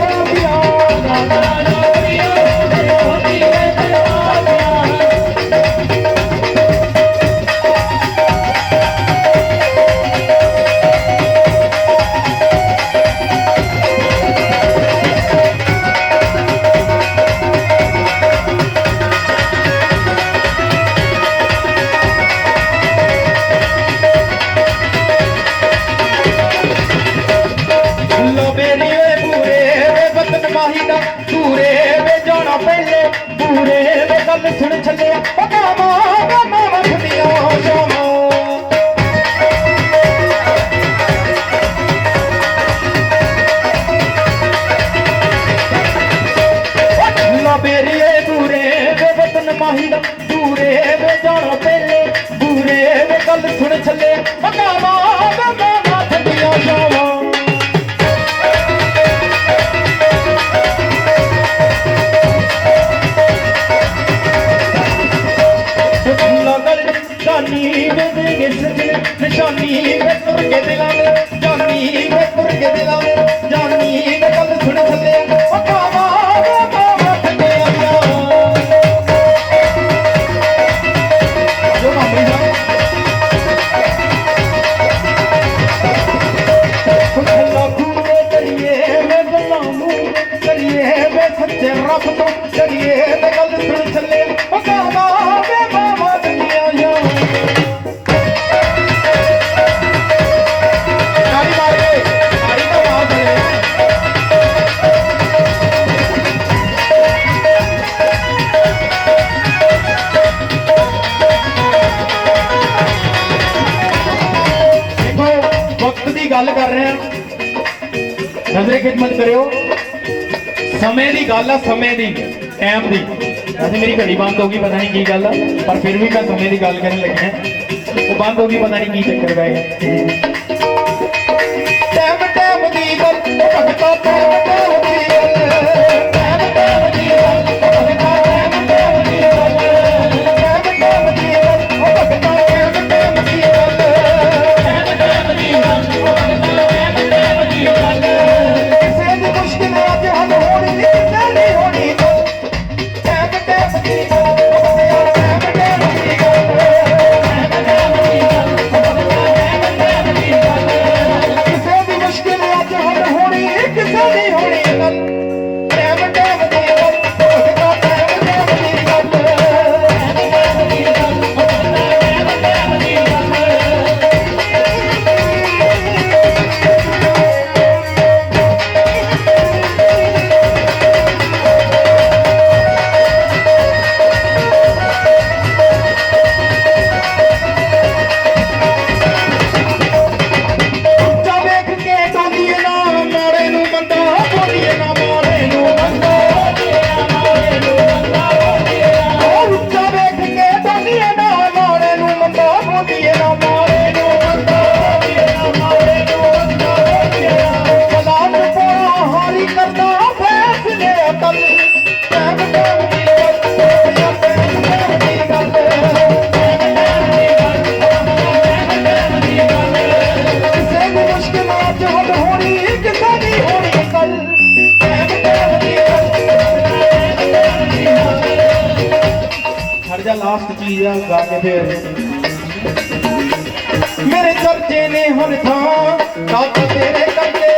सुन छले मामा छुटिया बेरिए दूरे वे वतन माही दूरे वे जाना पहले दूरे वे गल सुन छले मामा छुटिया जावा निशानी में तुर के दिला में जानी में तुर के दिला में जानी में कल सुन चले मामा ठंडे आया जो मामी जा खुला घूमे करिए मैं गलामू करिए मैं सच्चे रब तो करिए मैं कल सुन चले मामा ठंडे आया गल कर रहे हैं नजरे खिदमत करो समय की गल है समय की टाइम की वैसे मेरी घड़ी बंद होगी पता नहीं की गल है पर फिर भी मैं समय की गल करने लगी है वो बंद होगी पता नहीं की चक्कर पै गया टाइम टाइम की गल भगता टाइम टाइम की गल टाइम टाइम की गल भगता टाइम टाइम की गल टाइम टाइम की गल भगता टाइम टाइम की गल टाइम टाइम की गल किसी दी मुश्किल अज हल होनी नहीं होनी टाइम टाइम की गल टाइम टाइम की गल किसी दी मुश्किल अज हल होनी किसी दी होनी ਲਾਸਟ ਚੀਜ਼ ਆ ਗਾ ਕੇ ਫੇਰ ਮੇਰੇ ਚਰਚੇ ਨੇ ਹਰ ਥਾਂ ਰੱਬ ਤੇਰੇ ਕਰਕੇ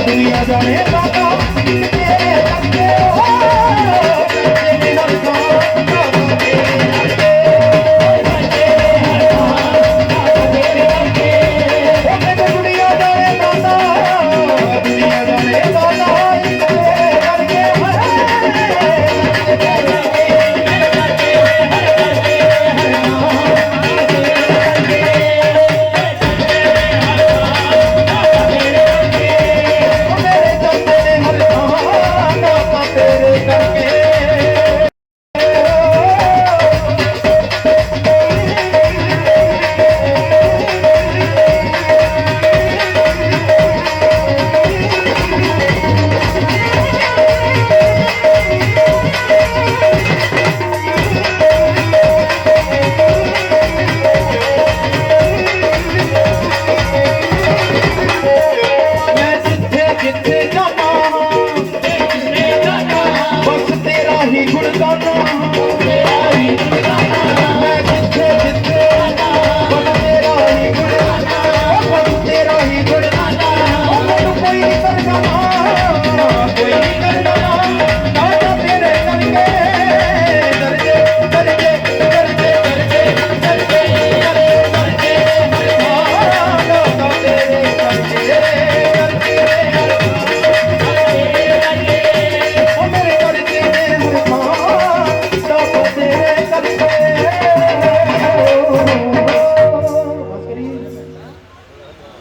ਦੁਨੀਆ ਜਾਣੇ ਬਾਬਾ ਤੇਰੇ ਕਰਕੇ ਚਰਚੇ ਨੇ ਹਰ ਥਾਂ ਰੱਬ ਤੇਰੇ ਕਰਕੇ ਦੁਨੀਆ ਜਾਣੇ ਬਾਬਾ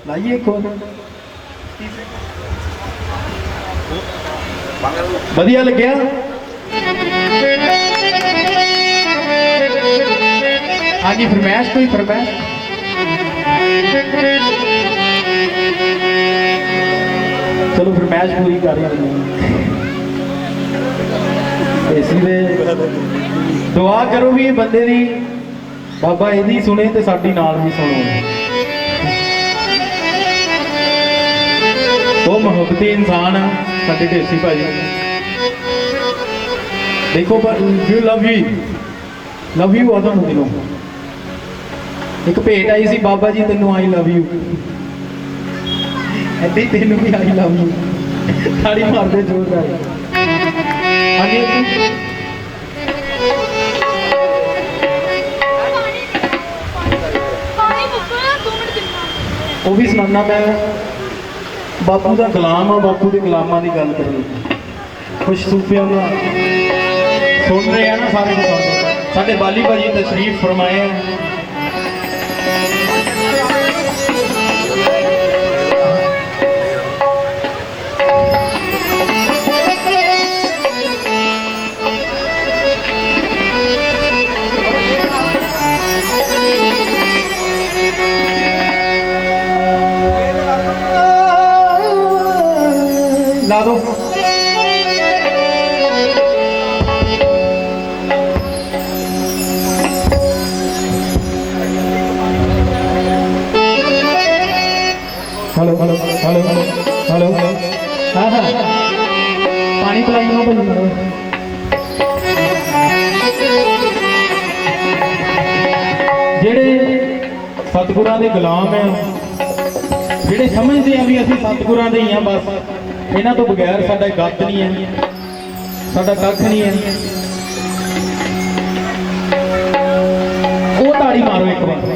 ਲਾਈਏ ਕੋਲ ਵਧੀਆ ਲੱਗਿਆ ਹਾਂਜੀ ਫਰਮਾਇਸ਼ ਕੋਈ ਫਰਮਾਇਸ਼ ਚਲੋ ਫਰਮਾਇਸ਼ ਪੂਰੀ ਕਰ ਰਹੇ ਹਾਂ ਇਸੇ ਦੇ ਦੁਆ ਕਰੋ ਵੀ ਇਹ ਬੰਦੇ ਦੀ ਬਾਬਾ ਇਹਦੀ ਸੁਣੇ ਤੇ ਸਾਡੀ ਨਾਲ ਵੀ ਸੁਣੋ ਉਹ ਮੁਹੱਬਤੀ ਇਨਸਾਨ ਆ ਸਾਡੇ ਢੇਸੀ ਭਾਜੀ ਦੇਖੋ ਪਰ ਯੂ ਲਵ ਯੂ ਆ ਤੁਹਾਨੂੰ ਦਿਲੋਂ ਇੱਕ ਭੇਟ ਆਈ ਸੀ ਬਾਬਾ ਜੀ ਤੈਨੂੰ ਆਈ ਲਵ ਯੂ ਐਡੀ ਤੈਨੂੰ ਵੀ ਆਈ ਲਵ ਯੂ ਤਾੜੀ ਮਾਰਦੇ ਜ਼ੋਰਦਾਰ ਹਾਂਜੀ ਉਹ ਵੀ ਸੁਣਾਉਣਾ ਮੈਂ ਬਾਪੂ ਦਾ ਗੁਲਾਮ ਆ ਬਾਪੂ ਦੇ ਗੁਲਾਮਾਂ ਦੀ ਗੱਲ ਕਰੀ ਖੁਸ਼ ਸੂਫੀਆਂ ਦਾ ਸੁਣ ਰਹੇ ਆ ਨਾ ਸਾਰੇ ਸਾਡੇ ਬਾਲੀ ਭਾਜੀ ਤਸ਼ਰੀਫ ਫਰਮਾਏ ਆ ला दो हेलो हेलो हेलो हेलो हाँ हाँ पानी पिलाई ना भाई ਜਿਹੜੇ ਸਤਿਗੁਰਾਂ ਦੇ ਗੁਲਾਮ ਆ ਜਿਹੜੇ ਸਮਝਦੇ ਆ ਵੀ ਅਸੀਂ ਸਤਿਗੁਰਾਂ ਦੇ ਹੀ ਆ ਬਸ ਇਹਨਾਂ ਤੋਂ ਬਗੈਰ ਸਾਡਾ ਗੱਤ ਨਹੀਂ ਹੈ ਸਾਡਾ ਕੱਖ ਨਹੀਂ ਹੈ ਉਹ ਤਾੜੀ ਮਾਰੋ ਇੱਕ ਵਾਰ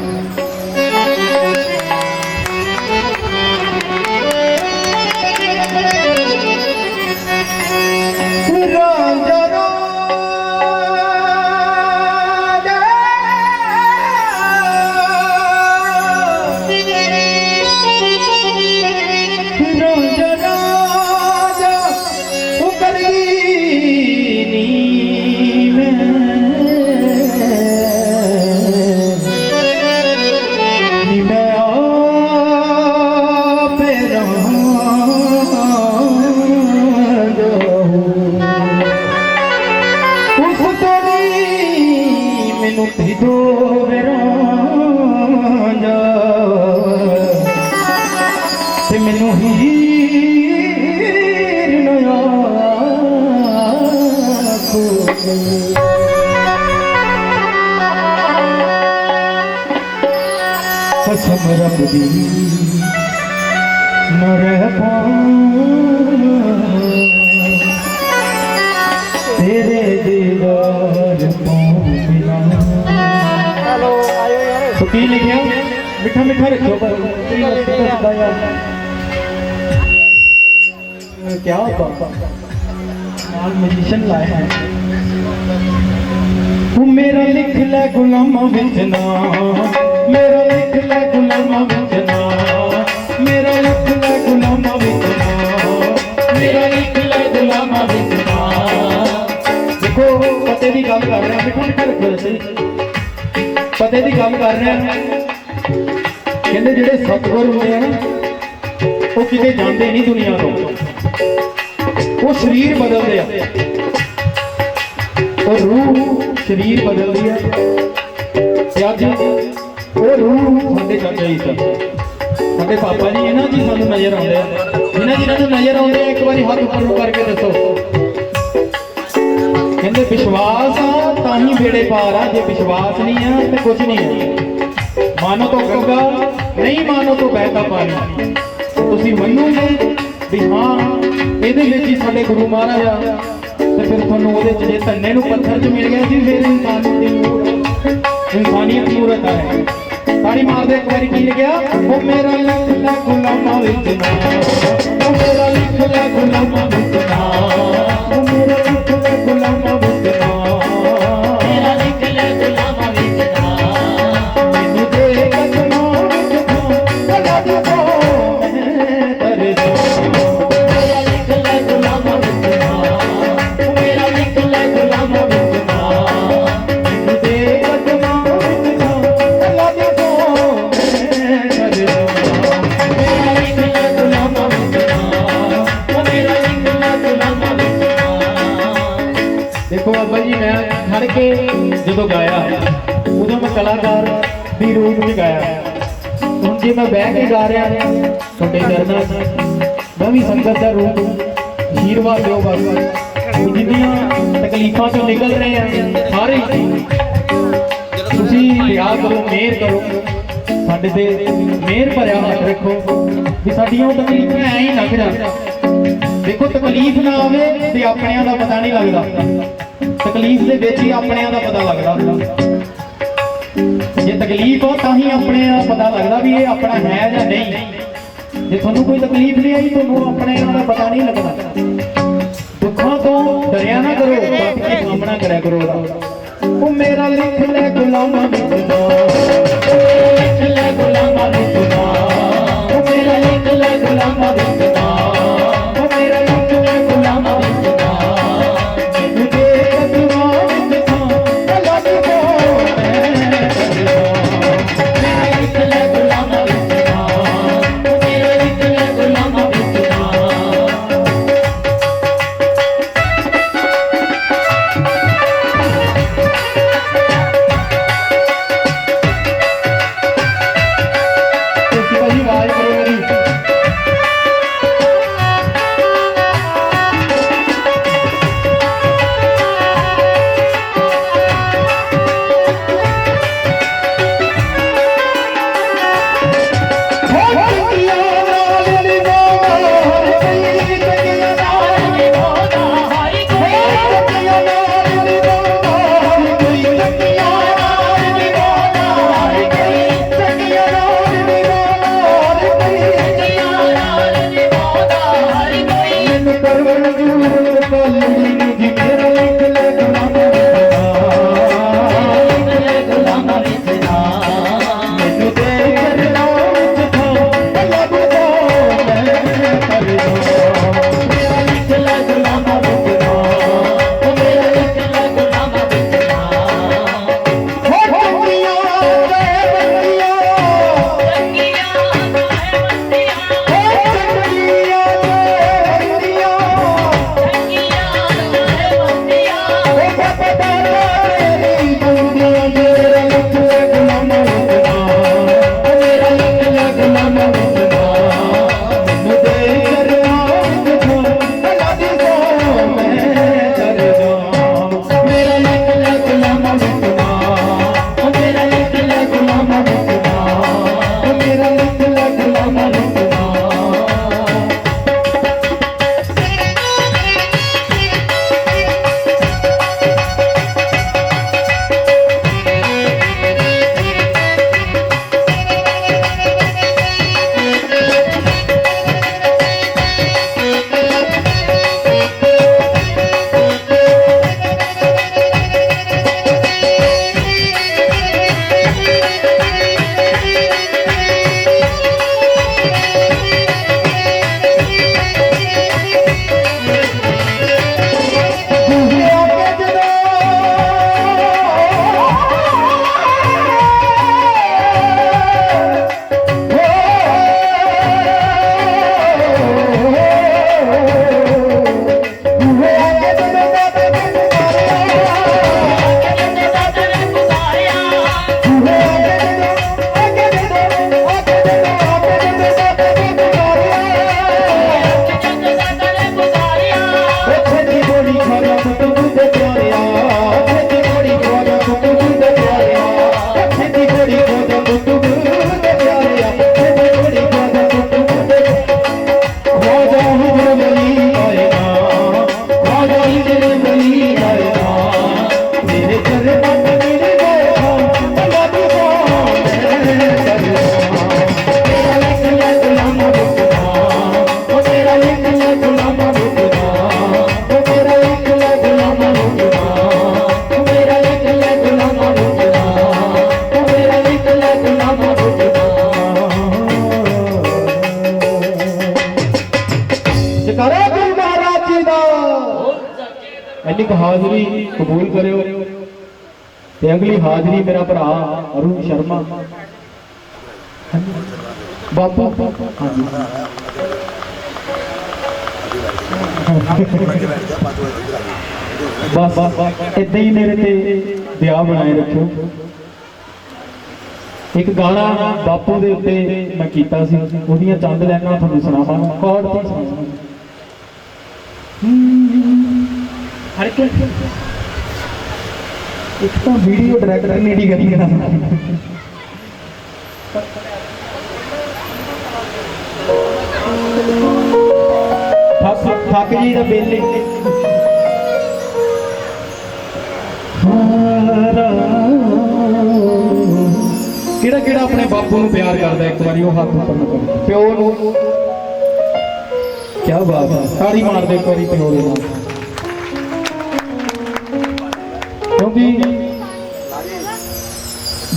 ਮੈਨੂੰ ਹੀ हो गई। कसम रब दी न रह पाऊं तेरे दीदार पाऊं बिना। हेलो आयो यार तो की लिखिया मिठा मिठा रखो क्या म्यूजिशियन लाए हैं। तू मेरा लिख ले गुलामा विच ना, मेरा लिख ले गुलामा विच ना, मेरा लिख ले गुलामा विच ना, मेरा लिख ले गुलामा विच ना। देखो पते की गल कर रहे हैं, मिठा मिठा रखो जी, पते की गल कर रहे हैं। कहते जेडे सतगुर होंगे हैं वो किते जाते नहीं दुनिया तो, वो शरीर बदलते हैं और रूह शरीर बदलती है। अज वो रूह साडे चाचा जी सर साडे पापा जी इन्हां जी सानू नजर आउंदे आ, जिन्हां नजर आउंदे एक बारी हाथ उपर करके दसो। कहते विश्वास आ तां ही बेड़े पार आ, जे विश्वास नहीं है तो कुछ नहीं है। मानो तो गंगा नहीं मानो तो बहता पानी। तुसीं मनोगे भी हाँ ਇਹਦੇ ਵਿੱਚ ਹੀ ਸਾਡੇ ਗੁਰੂ ਮਹਾਰਾਜ ਆ ਤੇ ਫਿਰ ਤੁਹਾਨੂੰ ਉਹਦੇ ਚ ਜੇ ਧੰਨੇ ਨੂੰ ਪੱਥਰ ਚ ਮਿਲ ਗਿਆ ਸੀ ਫਿਰ ਇਨਸਾਨੀਅਤ ਮੂਰਤ ਹੈ। ਤਾੜੀ ਮਾਰਦੇ ਇੱਕ ਵਾਰੀ ਕੀ ਲਿਖਿਆ, ਉਹ ਮੇਰਾ ਲਿਖ ਲੈ ਗੁਲਾਮਾਂ ਵਿੱਚ ਨਾ, ਉਹ ਮੇਰਾ ਲਿਖ ਲੈ ਗੁਲਾਮਾਂ ਵਿੱਚ ਨਾ, ਉਹ ਮੇਰਾ ਲਿਖ ਲੈ ਗੁਲਾਮਾਂ ਵਿੱਚ ਨਾ, ਮੇਰਾ ਲਿਖ ਲੈ ਗੁਲਾਮਾਂ ਵਿੱਚ ਨਾ, ਮੈਨੂੰ ਦੇ ਕਦਮਾਂ ਵਿੱਚ ਨਾ ਲਗਾ ਦੇ ਮੈਂ ਤੇਰੇ ਤੋਂ। देखो बाबा जी मैं खड़ के जो गाया उदों मैं कलाकार भी रूप में गाया। हुण जे मैं बह के गा रहा तुहाडे चरनां च मैं भी संगत का रूप आशीर्वाद दो बाबा। जिन्नियां तकलीफां चों निकल रहे हैं सारे तुसीं दया करो, मेहर करो, साडे ते मेहर भरिया हाथ रखो भी साडियां तकलीफां ऐ ही लंघ जाण। देखो तकलीफ ना आवे ते अपनियां दा पता नहीं लगदा, तकलीफ दे विच ही अपनियां दा पता लगदा। जे तकलीफ हो तां ही अपने दा पता लगदा भी ये अपना है या नहीं। जे तुहानूं कोई तकलीफ नहीं आई तुहानूं अपने दा पता नहीं लगदा। दुखों तो डरिया ना करो, बाकी सामना करया करो। ओ मेरा लिख ले गुलामां विच ना, लिख ले गुलामां विच ना, ओ मेरा लिख ले गुलामां विच ना, ओ मेरा लिख ले गुलामां विच ना, मैनूं दे कदमां विच ना लग पो मेरा लिख ले गुलामां विच ना, ओ मेरा लिख ले गुलामां विच ना। एक हाजरी कबूल करो ते अगली हाजरी मेरा भरा अरुण शर्मा बापू बस इदा ही मेरे ते ब्याह बनाए रखो। एक गाना बापू दे उत्ते मैं कीता सी, ओदियां चंद लाइनां तुहानूं सुणावां कोड ते सुणावां। हर एक तो वीडियो डायरेक्टर ने डी गली थक जी दा बेले किहड़ा किहड़ा अपने बापू नूं प्यार करदा एक बारी वो हाथ ऊपर न करो प्यो नूं। क्या बात है, ताड़ी मार दे एक बारी प्यो दे नाल, क्योंकि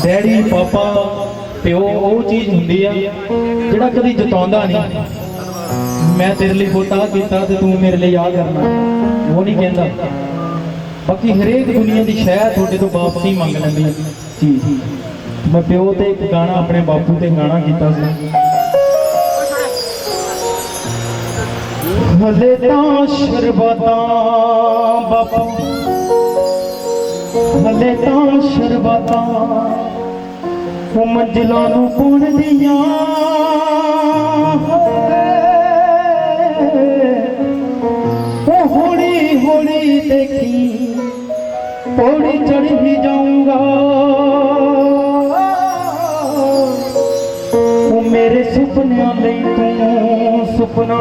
डैडी पापा प्यो वो चीज़ हुंदी है जिहड़ा कभी जताउंदा नहीं, मैं तेरे लिए बहुत आ किया तो तू मेरे लिए आ करना, वो नहीं कहता। बाकी हरेक दुनिया की शह थोड़े तो वापसी मंग लैंदी चीज़। मैं प्यो ते एक गाना अपने बापू ते गाना कीता सी, हले तां शरबतां बापू हले तां शरबतां वो मंजिलां नूं पुणदियां होली होली देखी पौड़ी चढ़ ही जाऊंगा वो मेरे सुपनियां लई तू सुपना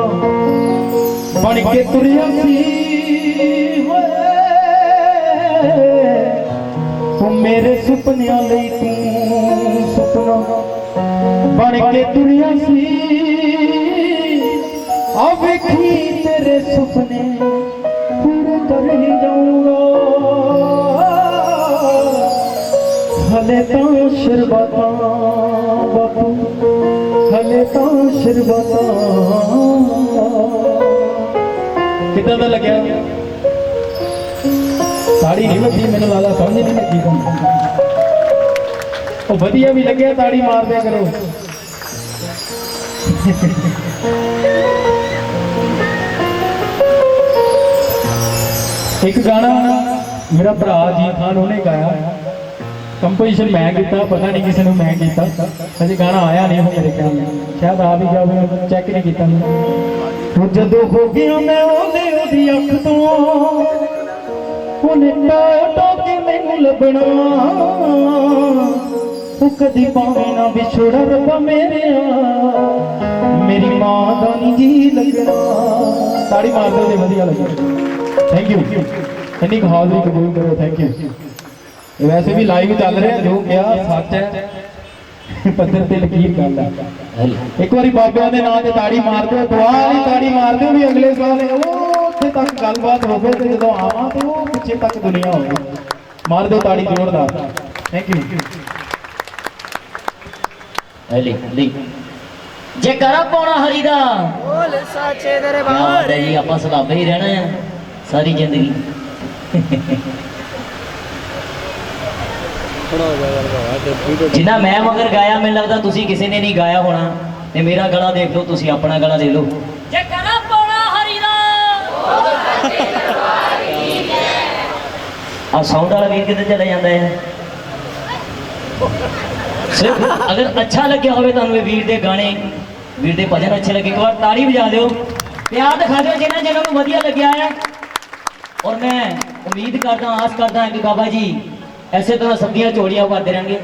बन के तुरिया सी वो मेरे सुपनियां लई तू सुपना बन के तुरिया सी आ वेखी तेरे सुपने पूरे कर ही जाऊंगा हले तां शरबतां बापू हले तां शरबतां। कितना दा लग्या ताड़ी नहीं बची, मैंने लगा समझ नहीं लगी वो वधिया भी लगे ताड़ी मार दिया करो। एक गाना मेरा भरा जी खान उन्हें गाया, कंपोजिशन मैं किया, पता नहीं किसी ने मैं किया, अजे गाना आया नहीं मेरे ख्याल में, शायद आ भी गया, चेक नहीं किया। जदों हो गया मैं ओदी अख तो टोके मैनू लभना कदी पावे ना विछोड़ा रब्बा मेरे मेरी मां दा नहीं जी लगना। ताड़ी मार दो जे वधिया लगे। थैंक यू, इन्नी हाजरी कबूल करो, थैंक यू। वैसे भी लाइव चल रहे जो क्या सच है पत्थर ते लकीर गल है। एक बारी बाबिया के नाम से ताड़ी मार दो, दुआ वाली ताड़ी मार दो भी अगले साल उत्थे तक गलबात हो गई तो जो आवा तो वो पिछे तक दुनिया हो गई। मार दो ताड़ी जोरदार, थैंक यू। जयकारा पाउणा हरि दा बोल साचे दरबार जी, आपां सलाबे ही रहना है सारी जिंदगी। जिन्ना मैं मगर गाया मैनूं लगदा तुसीं किसी ने नहीं गाया होना, ते मेरा गला देख लो, तुसीं अपना गला दे लो। जयकारा पाउणा हरि दा आ साउंड वाला वीर किधर चला जाता है। सिर्फ अगर अच्छा लगे हो वीर दे गाने वीर दे भजन अच्छे लगे, एक बार ताड़ी बजा दो, प्यार दिखा दो जिन्होंने वधिया लग्या है। और मैं उम्मीद करता आस करता कि बाबा जी ऐसे तरह सब्दियां चोड़ियां करते रहेंगे।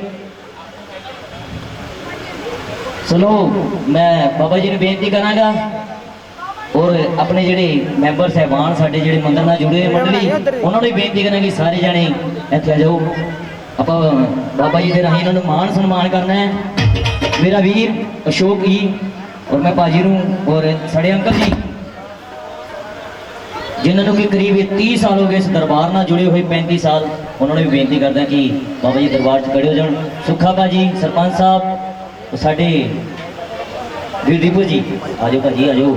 चलो मैं बाबा जी ने बेनती करांगा और अपने जेडे मैंबर साहबान साडे जेडे मंदिर नाल जुड़े हुए मंडली उन्होंने भी बेनती करांगा कि सारे जने इत्थे आ जाओ, आप बाबा जी के राही इन्होंने मान सम्मान करना है। मेरा वीर अशोक जी और मैं भाजी नूं और साडे अंकल जी जिन्होंने कि करीब 30 साल हो गए इस दरबार नाल जुड़े हुए, 35 साल, उन्होंने भी बेनती करदा कि बाबा जी दरबार च खड़े हो जाओ। सुखा भाजी, सरपंच साहब, साडे वीर दीपू जी, आ जाओ भाजी आ जाओ।